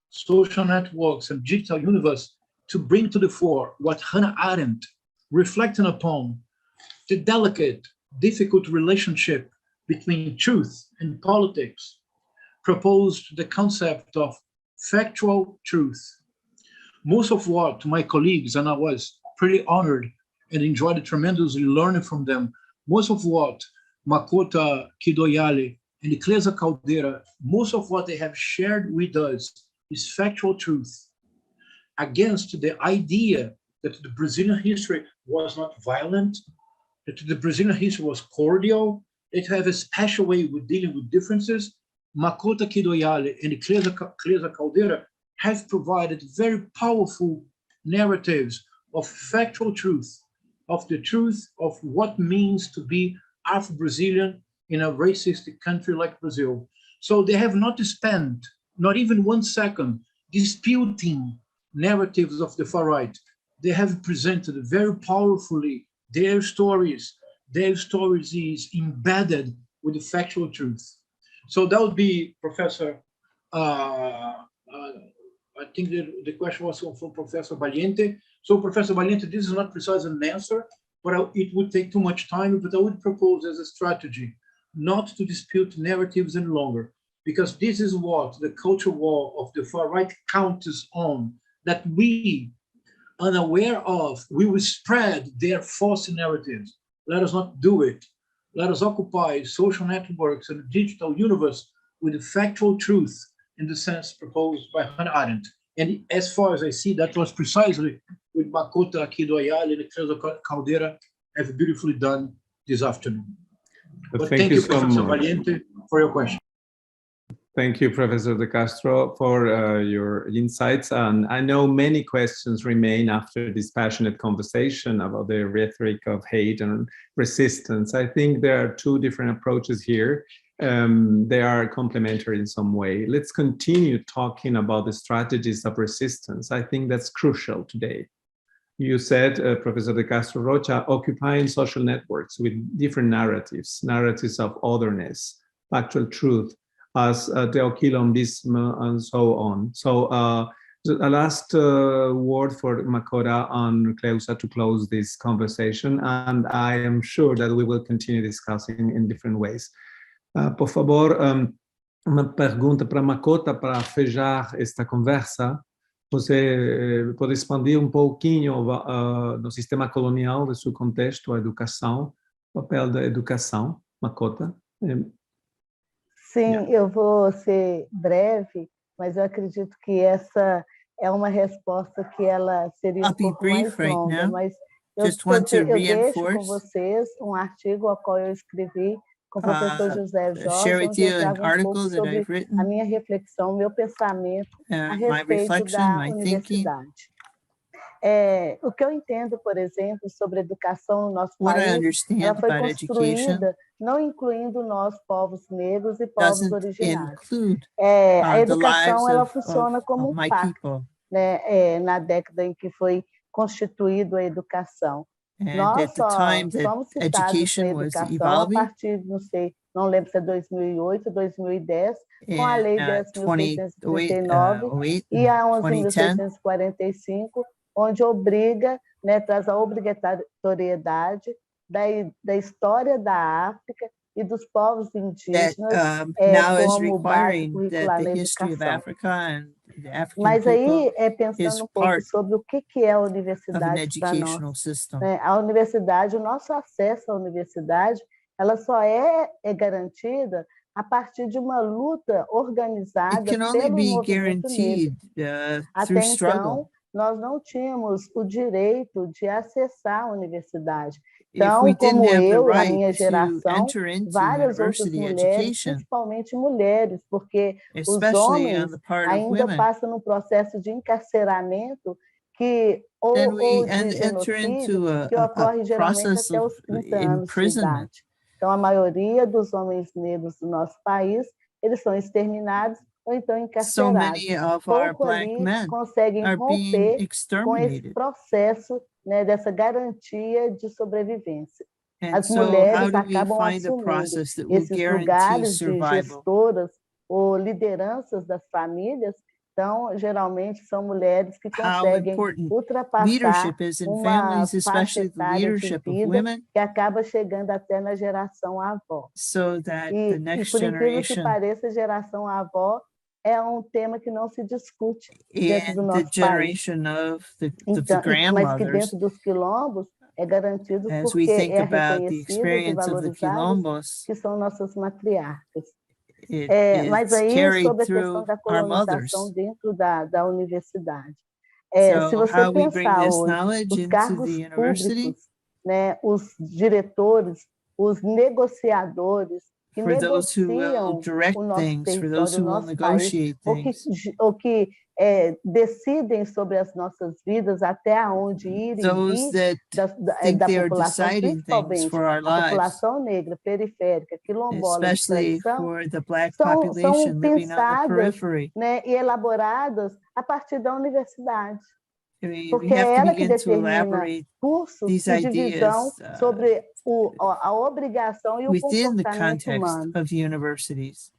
Speaker 2: social networks and digital universe to bring to the fore what Hannah Arendt, reflecting upon the delicate, difficult relationship between truth and politics, proposed the concept of factual truth. Most of what my colleagues, and I was pretty honored and enjoyed tremendously learning from them, most of what Makota Kidoyale and Clesa Caldeira, most of what they have shared with us is factual truth against the idea that the Brazilian history was not violent, that the Brazilian history was cordial, it had a special way with dealing with differences. Makota Kidoyale and Clesa Caldeira have provided very powerful narratives of factual truth, of the truth of what means to be Afro-Brazilian in a racist country like Brazil. So they have not spent, not even 1 second, disputing narratives of the far right. They have presented very powerfully their stories. Their stories is embedded with the factual truth. So that would be, Professor, I think the question was from Professor Valiente. So Professor Valiente, this is not precisely an answer, but it would take too much time, but I would propose as a strategy not to dispute narratives any longer, because this is what the culture war of the far right counts on, that we, unaware of, we will spread their false narratives. Let us not do it. Let us occupy social networks and the digital universe with the factual truth in the sense proposed by Hannah Arendt. And as far as I see, that was precisely what Makota Kidoyale and Clesa Caldeira have beautifully done this afternoon. But thank you,
Speaker 1: so
Speaker 2: Professor
Speaker 1: much.
Speaker 2: Valiente, for your question.
Speaker 1: Thank you, Professor De Castro, for your insights. And I know many questions remain after this passionate conversation about the rhetoric of hate and resistance. I think there are two different approaches here. They are complementary in some way. Let's continue talking about the strategies of resistance. I think that's crucial today. You said, Professor De Castro Rocha, occupying social networks with different narratives, narratives of otherness, factual truth, as teoquilombism and so on. So a last word for Makota and Cleusa to close this conversation, and I am sure that we will continue discussing in different ways. Por favor, uma pergunta para Makota para fechar esta conversa. Você pode expandir um pouquinho no sistema colonial, do seu contexto, a educação, o papel da educação, Makota?
Speaker 3: Sim, eu vou ser breve, mas eu acredito que essa é uma resposta que ela seria
Speaker 5: I'll be
Speaker 3: pouco mais
Speaker 5: brief right
Speaker 3: longa,
Speaker 5: now.
Speaker 3: mas
Speaker 5: Just want to
Speaker 3: eu deixo com
Speaker 5: reinforce,
Speaker 3: vocês um artigo ao qual eu escrevi com o professor José
Speaker 5: share
Speaker 3: Jorge,
Speaker 5: with
Speaker 3: onde
Speaker 5: you
Speaker 3: eu
Speaker 5: an
Speaker 3: trago um
Speaker 5: article
Speaker 3: pouco
Speaker 5: that
Speaker 3: sobre
Speaker 5: I've written,
Speaker 3: a minha reflexão, meu pensamento a
Speaker 5: my
Speaker 3: respeito
Speaker 5: reflection,
Speaker 3: da
Speaker 5: my thinking.
Speaker 3: universidade. O que eu entendo, por exemplo, sobre educação no nosso
Speaker 5: What I
Speaker 3: país,
Speaker 5: understand
Speaker 3: ela foi
Speaker 5: about education
Speaker 3: construída não incluindo nós, povos negros e povos
Speaker 5: doesn't
Speaker 3: originários.
Speaker 5: include
Speaker 3: A
Speaker 5: the
Speaker 3: educação
Speaker 5: lives
Speaker 3: ela
Speaker 5: of
Speaker 3: funciona como um
Speaker 5: my
Speaker 3: pacto,
Speaker 5: people.
Speaker 3: né? Na década em que foi constituída a educação.
Speaker 5: And
Speaker 3: Nós
Speaker 5: at the time that
Speaker 3: somos citados na
Speaker 5: education was
Speaker 3: educação a
Speaker 5: evolving,
Speaker 3: partir, não lembro se é 2008, 2010, com a Lei
Speaker 5: in
Speaker 3: 10.639
Speaker 5: 2008
Speaker 3: e a
Speaker 5: 2010,
Speaker 3: 11.645, onde obriga, né, traz a obrigatoriedade da história da África e dos povos
Speaker 5: that
Speaker 3: indígenas
Speaker 5: now is
Speaker 3: como base
Speaker 5: requiring
Speaker 3: curricular
Speaker 5: that
Speaker 3: na
Speaker 5: the history of
Speaker 3: educação.
Speaker 5: Africa and the African
Speaker 3: Mas
Speaker 5: people
Speaker 3: aí,
Speaker 5: is
Speaker 3: pensando um pouco
Speaker 5: part
Speaker 3: sobre o que é a
Speaker 5: of an
Speaker 3: universidade para nós,
Speaker 5: educational system.
Speaker 3: né? A universidade, o nosso acesso à universidade, ela só é garantida a partir de uma luta organizada
Speaker 5: It can only
Speaker 3: pelo
Speaker 5: be
Speaker 3: movimento negro.
Speaker 5: guaranteed
Speaker 3: Até
Speaker 5: through struggle.
Speaker 3: então, nós não tínhamos o direito de acessar a universidade.
Speaker 5: If
Speaker 3: Então,
Speaker 5: we didn't
Speaker 3: como
Speaker 5: have the
Speaker 3: eu e a
Speaker 5: right
Speaker 3: minha
Speaker 5: to
Speaker 3: geração,
Speaker 5: enter into
Speaker 3: várias outras
Speaker 5: university
Speaker 3: mulheres,
Speaker 5: education,
Speaker 3: principalmente mulheres, porque os
Speaker 5: especially on
Speaker 3: homens
Speaker 5: the part of
Speaker 3: ainda
Speaker 5: women,
Speaker 3: passam no processo de encarceramento
Speaker 5: then
Speaker 3: ou
Speaker 5: we
Speaker 3: de
Speaker 5: enter
Speaker 3: genocídio,
Speaker 5: into
Speaker 3: que ocorre geralmente
Speaker 5: process
Speaker 3: até
Speaker 5: of
Speaker 3: os 30 anos de
Speaker 5: imprisonment.
Speaker 3: idade. Então, a maioria dos homens negros do nosso país, eles são exterminados ou então
Speaker 5: So
Speaker 3: encarcerados.
Speaker 5: many of our
Speaker 3: Pouco
Speaker 5: Black
Speaker 3: ali
Speaker 5: men
Speaker 3: conseguem
Speaker 5: are being
Speaker 3: romper com esse
Speaker 5: exterminated.
Speaker 3: processo, né, dessa garantia de sobrevivência.
Speaker 5: And
Speaker 3: As
Speaker 5: so how
Speaker 3: mulheres
Speaker 5: do we
Speaker 3: acabam
Speaker 5: find a
Speaker 3: assumindo
Speaker 5: process that will
Speaker 3: esses
Speaker 5: guarantee
Speaker 3: lugares de
Speaker 5: survival?
Speaker 3: gestoras ou lideranças das famílias. Então, geralmente, são mulheres que
Speaker 5: How
Speaker 3: conseguem
Speaker 5: important
Speaker 3: ultrapassar
Speaker 5: leadership is in
Speaker 3: uma
Speaker 5: families,
Speaker 3: faixa
Speaker 5: especially the
Speaker 3: etária de
Speaker 5: leadership of
Speaker 3: vida
Speaker 5: women,
Speaker 3: que acaba chegando até na geração avó.
Speaker 5: so that the
Speaker 3: E,
Speaker 5: next
Speaker 3: por incrível que
Speaker 5: generation
Speaker 3: pareça, a geração avó é um tema que não se discute dentro do
Speaker 5: and the
Speaker 3: nosso país.
Speaker 5: generation of the
Speaker 3: Então, mas que
Speaker 5: grandmothers,
Speaker 3: dentro dos quilombos é garantido
Speaker 5: as we
Speaker 3: porque
Speaker 5: think
Speaker 3: é
Speaker 5: about the
Speaker 3: reconhecidas e
Speaker 5: experience of the
Speaker 3: valorizadas
Speaker 5: quilombos,
Speaker 3: que são nossas matriarcas. Mas
Speaker 5: it's
Speaker 3: aí,
Speaker 5: carried
Speaker 3: sobre a questão
Speaker 5: through
Speaker 3: da
Speaker 5: our
Speaker 3: colonização
Speaker 5: mothers.
Speaker 3: dentro da universidade. Se
Speaker 5: So
Speaker 3: você
Speaker 5: how we bring
Speaker 3: pensar
Speaker 5: this
Speaker 3: hoje,
Speaker 5: knowledge
Speaker 3: os
Speaker 5: into
Speaker 3: cargos
Speaker 5: the university,
Speaker 3: públicos, né, os diretores, os negociadores que
Speaker 5: for those who will
Speaker 3: negociam
Speaker 5: direct
Speaker 3: o nosso
Speaker 5: things, for those
Speaker 3: território, o
Speaker 5: who will
Speaker 3: nosso país,
Speaker 5: negotiate things,
Speaker 3: ou que decidem sobre as nossas vidas até onde ir e
Speaker 5: those
Speaker 3: vir
Speaker 5: that think
Speaker 3: da
Speaker 5: they are
Speaker 3: população,
Speaker 5: deciding things
Speaker 3: principalmente
Speaker 5: for our
Speaker 3: a
Speaker 5: lives,
Speaker 3: população negra, periférica, quilombola, de
Speaker 5: especially
Speaker 3: tradição,
Speaker 5: for the Black
Speaker 3: são
Speaker 5: population living on the
Speaker 3: pensadas,
Speaker 5: periphery.
Speaker 3: né, e elaboradas a partir da universidade.
Speaker 5: We
Speaker 3: Porque
Speaker 5: have
Speaker 3: é
Speaker 5: to
Speaker 3: ela que
Speaker 5: begin to
Speaker 3: determina
Speaker 5: elaborate
Speaker 3: cursos
Speaker 5: these
Speaker 3: e divisão
Speaker 5: ideas
Speaker 3: sobre a obrigação e o
Speaker 5: within the
Speaker 3: comportamento
Speaker 5: context
Speaker 3: humano.
Speaker 5: of universities.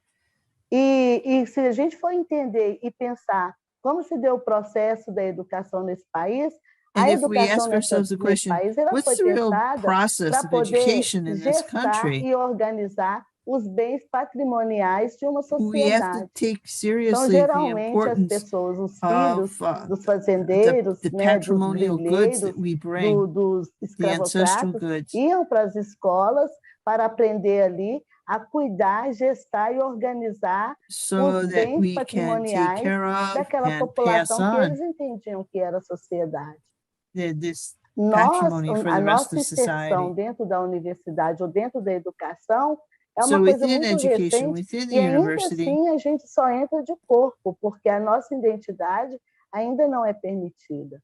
Speaker 3: E se a gente for entender e pensar como se deu o processo da educação nesse país,
Speaker 5: And
Speaker 3: a
Speaker 5: if we
Speaker 3: educação
Speaker 5: ask ourselves the
Speaker 3: nesse
Speaker 5: question,
Speaker 3: país ela
Speaker 5: what's
Speaker 3: foi
Speaker 5: the real
Speaker 3: pensada
Speaker 5: process
Speaker 3: para
Speaker 5: of
Speaker 3: poder
Speaker 5: education in this
Speaker 3: gestar
Speaker 5: country?
Speaker 3: e organizar os bens patrimoniais de uma
Speaker 5: We have to
Speaker 3: sociedade.
Speaker 5: take
Speaker 3: Então,
Speaker 5: seriously the
Speaker 3: geralmente, as
Speaker 5: importance
Speaker 3: pessoas, os filhos
Speaker 5: of
Speaker 3: dos fazendeiros,
Speaker 5: the
Speaker 3: né, dos
Speaker 5: patrimonial goods that
Speaker 3: grileiros,
Speaker 5: we bring,
Speaker 3: dos
Speaker 5: the ancestral
Speaker 3: escravocratas,
Speaker 5: goods,
Speaker 3: iam para as escolas para aprender ali a cuidar, gestar e organizar
Speaker 5: so
Speaker 3: os
Speaker 5: that
Speaker 3: bens
Speaker 5: we can take
Speaker 3: patrimoniais
Speaker 5: care of
Speaker 3: daquela
Speaker 5: and pass
Speaker 3: população que
Speaker 5: on
Speaker 3: eles entendiam que era a sociedade.
Speaker 5: this
Speaker 3: Nós,
Speaker 5: patrimony for
Speaker 3: a
Speaker 5: the rest
Speaker 3: nossa
Speaker 5: of
Speaker 3: inserção
Speaker 5: society.
Speaker 3: dentro da universidade ou dentro da educação é
Speaker 5: So
Speaker 3: uma coisa
Speaker 5: within
Speaker 3: muito
Speaker 5: education,
Speaker 3: recente,
Speaker 5: within the
Speaker 3: e ainda
Speaker 5: university,
Speaker 3: assim a gente só entra de corpo, porque a nossa identidade ainda não é permitida.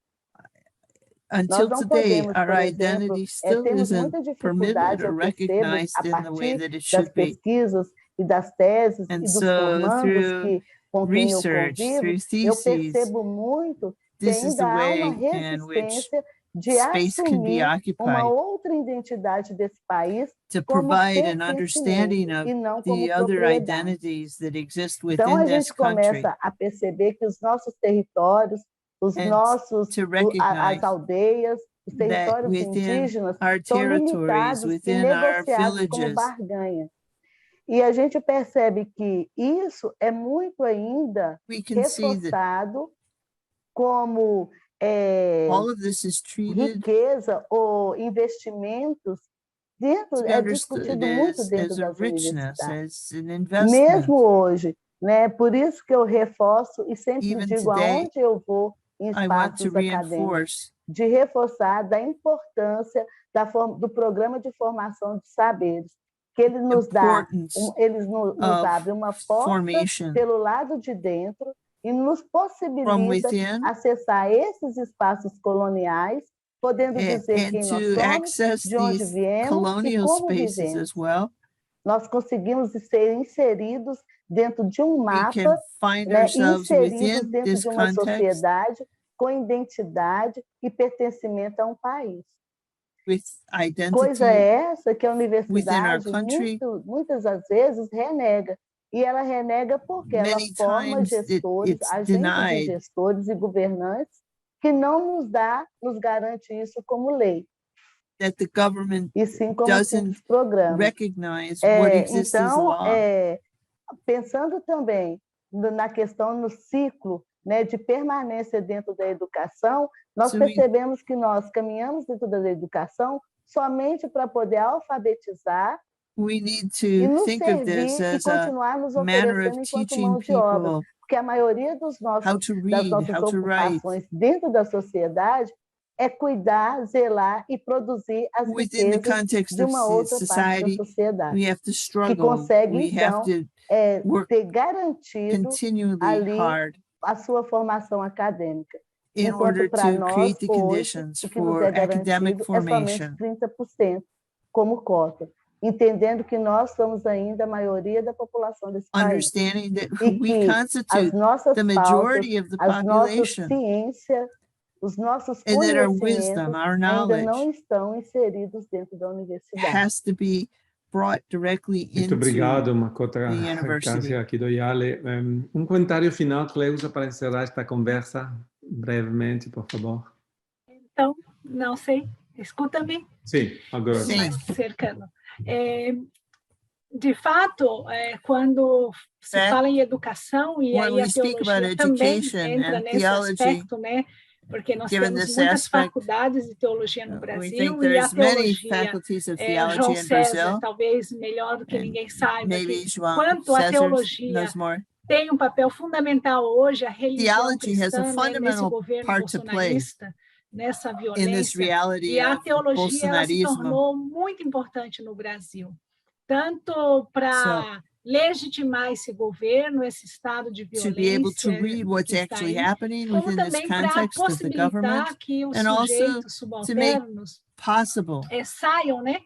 Speaker 5: until
Speaker 3: Nós não
Speaker 5: today,
Speaker 3: podemos,
Speaker 5: our
Speaker 3: por exemplo,
Speaker 5: identity still
Speaker 3: temos
Speaker 5: isn't
Speaker 3: muita
Speaker 5: permitted
Speaker 3: dificuldade,
Speaker 5: or
Speaker 3: eu percebo,
Speaker 5: recognized
Speaker 3: a
Speaker 5: in the way
Speaker 3: partir
Speaker 5: that it
Speaker 3: das
Speaker 5: should be.
Speaker 3: pesquisas e das teses
Speaker 5: And
Speaker 3: e dos
Speaker 5: so
Speaker 3: formandos
Speaker 5: through
Speaker 3: com quem eu
Speaker 5: research,
Speaker 3: convivo,
Speaker 5: through
Speaker 3: eu
Speaker 5: theses,
Speaker 3: percebo muito que
Speaker 5: this is
Speaker 3: ainda
Speaker 5: the
Speaker 3: há uma
Speaker 5: way in which
Speaker 3: resistência de
Speaker 5: space can be
Speaker 3: assumir uma
Speaker 5: occupied
Speaker 3: outra identidade desse país
Speaker 5: to
Speaker 3: como
Speaker 5: provide an
Speaker 3: pertencimento
Speaker 5: understanding of
Speaker 3: e não como
Speaker 5: the other
Speaker 3: propriedade.
Speaker 5: identities that exist
Speaker 3: Então,
Speaker 5: within
Speaker 3: a
Speaker 5: this
Speaker 3: gente
Speaker 5: country,
Speaker 3: começa a perceber que os nossos territórios, os
Speaker 5: and
Speaker 3: nossos,
Speaker 5: to
Speaker 3: as
Speaker 5: recognize
Speaker 3: aldeias, os
Speaker 5: that
Speaker 3: territórios
Speaker 5: within
Speaker 3: indígenas
Speaker 5: our
Speaker 3: são
Speaker 5: territories,
Speaker 3: limitados e
Speaker 5: within our
Speaker 3: negociados como
Speaker 5: villages,
Speaker 3: barganha. E a gente percebe que isso é muito ainda
Speaker 5: we can see that
Speaker 3: reforçado como
Speaker 5: all of this is treated
Speaker 3: riqueza ou investimentos dentro,
Speaker 5: to be
Speaker 3: é
Speaker 5: understood
Speaker 3: discutido muito dentro
Speaker 5: as a
Speaker 3: das
Speaker 5: richness,
Speaker 3: universidades.
Speaker 5: as an investment.
Speaker 3: Mesmo hoje, né? Por isso que eu reforço e sempre
Speaker 5: Even
Speaker 3: digo
Speaker 5: today,
Speaker 3: aonde eu vou em
Speaker 5: I want to
Speaker 3: espaços acadêmicos,
Speaker 5: reinforce
Speaker 3: de reforçar da importância do programa de formação de saberes, que ele nos dá,
Speaker 5: importance
Speaker 3: eles nos
Speaker 5: of
Speaker 3: abre uma porta
Speaker 5: formation
Speaker 3: pelo lado de dentro e nos
Speaker 5: from
Speaker 3: possibilita
Speaker 5: within
Speaker 3: acessar esses espaços coloniais, podendo dizer
Speaker 5: and
Speaker 3: quem nós
Speaker 5: to
Speaker 3: somos,
Speaker 5: access
Speaker 3: de onde
Speaker 5: these
Speaker 3: viemos e
Speaker 5: colonial
Speaker 3: como
Speaker 5: spaces
Speaker 3: vivemos.
Speaker 5: as well.
Speaker 3: Nós conseguimos ser inseridos dentro de um
Speaker 5: We
Speaker 3: mapa,
Speaker 5: can find
Speaker 3: né,
Speaker 5: ourselves
Speaker 3: inseridos
Speaker 5: within
Speaker 3: dentro
Speaker 5: this
Speaker 3: de uma
Speaker 5: context
Speaker 3: sociedade com identidade e pertencimento a um país.
Speaker 5: with identity
Speaker 3: Coisa essa que a
Speaker 5: within our
Speaker 3: universidade
Speaker 5: country.
Speaker 3: muitas das vezes renega. E ela renega porque ela
Speaker 5: Many
Speaker 3: forma
Speaker 5: times
Speaker 3: gestores,
Speaker 5: it's
Speaker 3: agentes de
Speaker 5: denied
Speaker 3: gestores e governantes que não nos garante isso como lei,
Speaker 5: that the government
Speaker 3: e sim como
Speaker 5: doesn't
Speaker 3: simples programa.
Speaker 5: recognize what exists as
Speaker 3: Então,
Speaker 5: law.
Speaker 3: pensando também na questão, no ciclo, né, de permanência dentro da educação, nós percebemos que nós caminhamos dentro da educação somente para poder alfabetizar
Speaker 5: We need
Speaker 3: e
Speaker 5: to
Speaker 3: nos
Speaker 5: think of this
Speaker 3: servir e
Speaker 5: as a
Speaker 3: continuar nos
Speaker 5: manner of
Speaker 3: oferecendo enquanto
Speaker 5: teaching
Speaker 3: mão de obra,
Speaker 5: people
Speaker 3: porque a maioria
Speaker 5: how to
Speaker 3: das
Speaker 5: read,
Speaker 3: nossas
Speaker 5: how to write
Speaker 3: ocupações dentro da sociedade é cuidar, zelar e produzir as
Speaker 5: within the
Speaker 3: riquezas
Speaker 5: context
Speaker 3: de
Speaker 5: of
Speaker 3: uma outra parte da
Speaker 5: society.
Speaker 3: sociedade,
Speaker 5: We have to
Speaker 3: que
Speaker 5: struggle.
Speaker 3: consegue,
Speaker 5: We have
Speaker 3: então,
Speaker 5: to work
Speaker 3: ter garantido
Speaker 5: continually
Speaker 3: ali
Speaker 5: hard
Speaker 3: a sua formação acadêmica.
Speaker 5: in
Speaker 3: Enquanto
Speaker 5: order
Speaker 3: para
Speaker 5: to
Speaker 3: nós,
Speaker 5: create the
Speaker 3: hoje,
Speaker 5: conditions
Speaker 3: o que nos
Speaker 5: for
Speaker 3: é
Speaker 5: academic
Speaker 3: garantido é somente
Speaker 5: formation,
Speaker 3: 30% como cota, entendendo que nós somos ainda a maioria da população desse país.
Speaker 5: understanding that
Speaker 3: E
Speaker 5: we
Speaker 3: que as
Speaker 5: constitute
Speaker 3: nossas
Speaker 5: the
Speaker 3: pautas,
Speaker 5: majority of the
Speaker 3: as nossas
Speaker 5: population,
Speaker 3: ciências, os nossos
Speaker 5: and that our
Speaker 3: conhecimentos
Speaker 5: wisdom, our
Speaker 3: ainda não
Speaker 5: knowledge
Speaker 3: estão inseridos dentro da universidade.
Speaker 5: has to be brought directly
Speaker 1: Muito
Speaker 5: into
Speaker 1: obrigado, Makota
Speaker 5: the university.
Speaker 1: Kasia Kidoyale. Um comentário final, Cleusa, para encerrar esta conversa, brevemente, por favor.
Speaker 4: Então, não sei, escuta-me?
Speaker 1: Sim, agora.
Speaker 5: Sim.
Speaker 4: Mais cercano. De fato, quando se fala em educação, e
Speaker 5: when
Speaker 4: aí
Speaker 5: we
Speaker 4: a
Speaker 5: speak about
Speaker 4: teologia também
Speaker 5: education
Speaker 4: entra
Speaker 5: and
Speaker 4: nesse
Speaker 5: theology,
Speaker 4: aspecto, né? Porque nós
Speaker 5: given
Speaker 4: temos
Speaker 5: this
Speaker 4: muitas
Speaker 5: aspect,
Speaker 4: faculdades de teologia no
Speaker 5: we
Speaker 4: Brasil,
Speaker 5: think
Speaker 4: e a
Speaker 5: there's many
Speaker 4: teologia,
Speaker 5: faculties of
Speaker 4: João
Speaker 5: theology in
Speaker 4: César,
Speaker 5: Brazil,
Speaker 4: talvez melhor do que
Speaker 5: and
Speaker 4: ninguém saiba,
Speaker 5: maybe
Speaker 4: que
Speaker 5: João
Speaker 4: quanto a
Speaker 5: César
Speaker 4: teologia
Speaker 5: knows more.
Speaker 4: tem um papel fundamental hoje, a religião
Speaker 5: Theology has a
Speaker 4: cristã, né, nesse
Speaker 5: fundamental
Speaker 4: governo
Speaker 5: part to play
Speaker 4: bolsonarista, nessa
Speaker 5: in this
Speaker 4: violência,
Speaker 5: reality
Speaker 4: e a
Speaker 5: of
Speaker 4: teologia ela se
Speaker 5: Bolsonarismo.
Speaker 4: tornou muito importante no Brasil, tanto para legitimar esse governo, esse estado de
Speaker 5: To be able to
Speaker 4: violência
Speaker 5: read what's
Speaker 4: que está
Speaker 5: actually
Speaker 4: aí,
Speaker 5: happening
Speaker 4: como
Speaker 5: within this
Speaker 4: também para
Speaker 5: context of the government,
Speaker 4: possibilitar que os
Speaker 5: and also
Speaker 4: sujeitos
Speaker 5: to make
Speaker 4: subalternos
Speaker 5: possible
Speaker 4: saiam, né?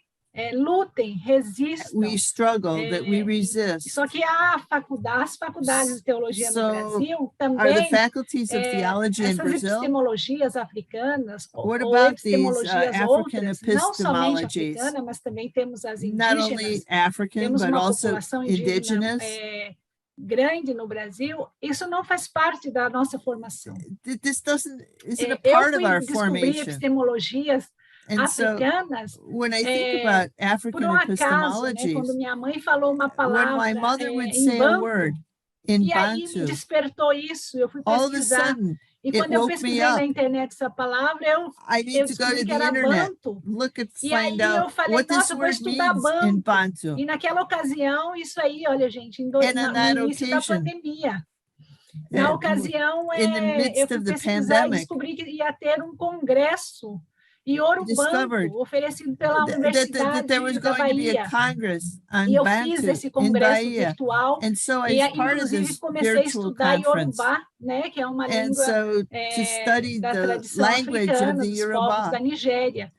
Speaker 4: Lutem, resistam.
Speaker 5: we struggle, that we resist.
Speaker 4: Só que as faculdades de teologia no Brasil
Speaker 5: Are the
Speaker 4: também,
Speaker 5: faculties of theology in
Speaker 4: essas
Speaker 5: Brazil?
Speaker 4: epistemologias africanas,
Speaker 5: What
Speaker 4: ou
Speaker 5: about these
Speaker 4: epistemologias
Speaker 5: African
Speaker 4: outras, não somente
Speaker 5: epistemologies?
Speaker 4: africana, mas também temos as
Speaker 5: Not only
Speaker 4: indígenas,
Speaker 5: African,
Speaker 4: temos
Speaker 5: but
Speaker 4: uma
Speaker 5: also
Speaker 4: população indígena
Speaker 5: indigenous.
Speaker 4: grande no Brasil, isso não faz parte da nossa formação.
Speaker 5: This isn't a
Speaker 4: Eu
Speaker 5: part of
Speaker 4: fui
Speaker 5: our
Speaker 4: descobrir
Speaker 5: formation.
Speaker 4: epistemologias
Speaker 5: And so
Speaker 4: africanas,
Speaker 5: when I think about
Speaker 4: por
Speaker 5: African
Speaker 4: um acaso, né,
Speaker 5: epistemologies,
Speaker 4: quando minha mãe falou uma
Speaker 5: when
Speaker 4: palavra
Speaker 5: my mother would
Speaker 4: em
Speaker 5: say a
Speaker 4: Banto,
Speaker 5: word in
Speaker 4: e aí me
Speaker 5: Bantu,
Speaker 4: despertou isso, eu fui
Speaker 5: all of a
Speaker 4: pesquisar,
Speaker 5: sudden
Speaker 4: e
Speaker 5: it
Speaker 4: quando eu
Speaker 5: woke me
Speaker 4: pesquisei na
Speaker 5: up.
Speaker 4: internet essa palavra, eu
Speaker 5: I need to go
Speaker 4: descobri
Speaker 5: to
Speaker 4: que
Speaker 5: the
Speaker 4: era
Speaker 5: internet,
Speaker 4: Banto,
Speaker 5: look at,
Speaker 4: e aí
Speaker 5: find
Speaker 4: eu
Speaker 5: out
Speaker 4: falei,
Speaker 5: what this
Speaker 4: nossa, eu vou
Speaker 5: word
Speaker 4: estudar
Speaker 5: means in
Speaker 4: Banto,
Speaker 5: Bantu.
Speaker 4: e naquela ocasião, isso aí, olha gente,
Speaker 5: And on
Speaker 4: no
Speaker 5: that
Speaker 4: início da
Speaker 5: occasion,
Speaker 4: pandemia, na ocasião,
Speaker 5: in the
Speaker 4: eu
Speaker 5: midst
Speaker 4: fui
Speaker 5: of the
Speaker 4: pesquisar e
Speaker 5: pandemic,
Speaker 4: descobri que ia ter um congresso e Ouro
Speaker 5: discovered
Speaker 4: Branco, oferecido pela
Speaker 5: that
Speaker 4: Universidade
Speaker 5: there was
Speaker 4: da
Speaker 5: going to be a
Speaker 4: Bahia.
Speaker 5: Congress on
Speaker 4: E eu fiz
Speaker 5: Bantu
Speaker 4: esse
Speaker 5: in
Speaker 4: congresso
Speaker 5: Bahia.
Speaker 4: virtual,
Speaker 5: And so
Speaker 4: e
Speaker 5: as part of
Speaker 4: inclusive
Speaker 5: this
Speaker 4: comecei a
Speaker 5: virtual
Speaker 4: estudar
Speaker 5: conference,
Speaker 4: Yorubá, né, que é uma
Speaker 5: and
Speaker 4: língua
Speaker 5: so to study
Speaker 4: da
Speaker 5: the
Speaker 4: tradição
Speaker 5: language of
Speaker 4: africana,
Speaker 5: the
Speaker 4: dos povos
Speaker 5: Yoruba,
Speaker 4: da Nigéria.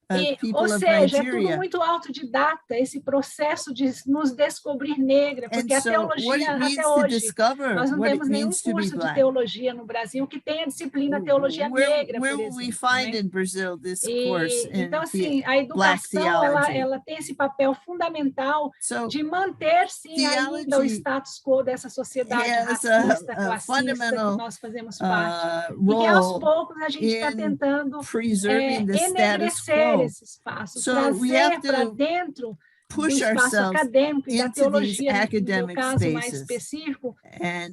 Speaker 4: Ou
Speaker 5: people of
Speaker 4: seja, é tudo
Speaker 5: Nigeria.
Speaker 4: muito autodidata, esse processo de nos descobrir negra, porque
Speaker 5: And
Speaker 4: a
Speaker 5: so what
Speaker 4: teologia,
Speaker 5: it means
Speaker 4: até
Speaker 5: to
Speaker 4: hoje,
Speaker 5: discover
Speaker 4: nós não
Speaker 5: what it
Speaker 4: temos nenhum
Speaker 5: means to be
Speaker 4: curso de
Speaker 5: Black.
Speaker 4: teologia no Brasil que tenha a disciplina teologia negra,
Speaker 5: Where
Speaker 4: por
Speaker 5: will we
Speaker 4: exemplo.
Speaker 5: find
Speaker 4: Né?
Speaker 5: in Brazil this course
Speaker 4: Então,
Speaker 5: in
Speaker 4: assim, a
Speaker 5: Black
Speaker 4: educação,
Speaker 5: theology?
Speaker 4: ela tem esse papel fundamental
Speaker 5: So
Speaker 4: de manter, sim, ainda o
Speaker 5: theology
Speaker 4: status quo dessa sociedade
Speaker 5: has
Speaker 4: racista,
Speaker 5: a
Speaker 4: classista,
Speaker 5: fundamental
Speaker 4: que nós fazemos parte. E que,
Speaker 5: role
Speaker 4: aos poucos, a gente está
Speaker 5: in
Speaker 4: tentando
Speaker 5: preserving the status
Speaker 4: enegrecer
Speaker 5: quo.
Speaker 4: esse espaço,
Speaker 5: So we
Speaker 4: trazer
Speaker 5: have
Speaker 4: para
Speaker 5: to
Speaker 4: dentro do
Speaker 5: push
Speaker 4: espaço
Speaker 5: ourselves
Speaker 4: acadêmico e da
Speaker 5: into these
Speaker 4: teologia, no meu
Speaker 5: academic
Speaker 4: caso mais
Speaker 5: spaces
Speaker 4: específico,
Speaker 5: and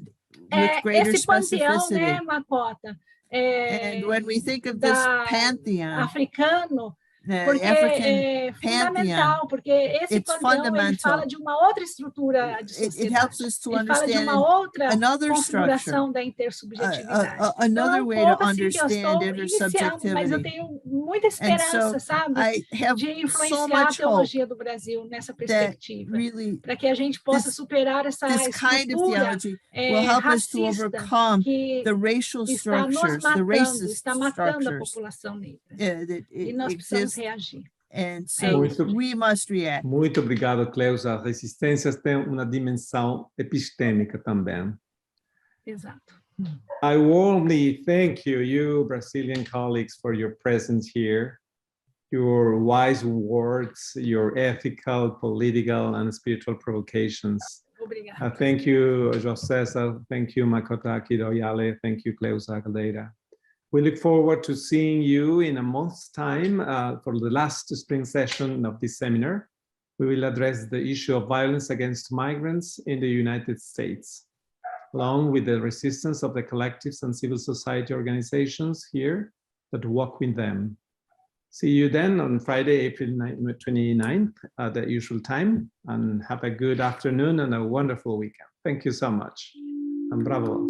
Speaker 5: with greater
Speaker 4: esse panteão, né,
Speaker 5: specificity.
Speaker 4: Makota,
Speaker 5: And when we think of this pantheon,
Speaker 4: africano, porque
Speaker 5: African
Speaker 4: é fundamental, porque esse
Speaker 5: it's
Speaker 4: panteão ele
Speaker 5: fundamental.
Speaker 4: fala de uma outra estrutura de
Speaker 5: It
Speaker 4: sociedade.
Speaker 5: helps us to
Speaker 4: Ele fala de
Speaker 5: understand
Speaker 4: uma outra
Speaker 5: another
Speaker 4: configuração
Speaker 5: structure,
Speaker 4: da intersubjetividade.
Speaker 5: another
Speaker 4: Então,
Speaker 5: way
Speaker 4: é um
Speaker 5: to
Speaker 4: pouco assim que eu estou
Speaker 5: understand
Speaker 4: iniciando, mas eu
Speaker 5: intersubjectivity.
Speaker 4: tenho muita
Speaker 5: And
Speaker 4: esperança,
Speaker 5: so
Speaker 4: sabe,
Speaker 5: I have
Speaker 4: de
Speaker 5: so
Speaker 4: influenciar a
Speaker 5: much hope
Speaker 4: teologia do Brasil nessa
Speaker 5: that
Speaker 4: perspectiva,
Speaker 5: really
Speaker 4: para que a gente possa
Speaker 5: this-
Speaker 4: superar essa
Speaker 5: this kind of
Speaker 4: estrutura
Speaker 5: theology will help us to
Speaker 4: racista
Speaker 5: overcome
Speaker 4: que
Speaker 5: the racial
Speaker 4: está nos
Speaker 5: structures, the
Speaker 4: matando,
Speaker 5: racist
Speaker 4: está matando a
Speaker 5: structures
Speaker 4: população negra.
Speaker 5: that
Speaker 4: E nós precisamos
Speaker 5: exist.
Speaker 4: reagir.
Speaker 5: And so
Speaker 1: isso.
Speaker 5: we must react.
Speaker 1: Muito obrigado, Cleusa. As resistências têm uma dimensão epistêmica também.
Speaker 4: Exato.
Speaker 1: I warmly thank you Brazilian colleagues, for your presence here, your wise words, your ethical, political, and spiritual provocations.
Speaker 4: Obrigada.
Speaker 1: Thank you, José. Thank you, Makota Kidoyale. Thank you, Cleusa Caldeira. We look forward to seeing you in a month's time for the last spring session of this seminar. We will address the issue of violence against migrants in the United States, along with the resistance of the collectives and civil society organizations here that work with them. See you then on Friday, April 29th at the usual time, and have a good afternoon and a wonderful weekend. Thank you so much, and bravo.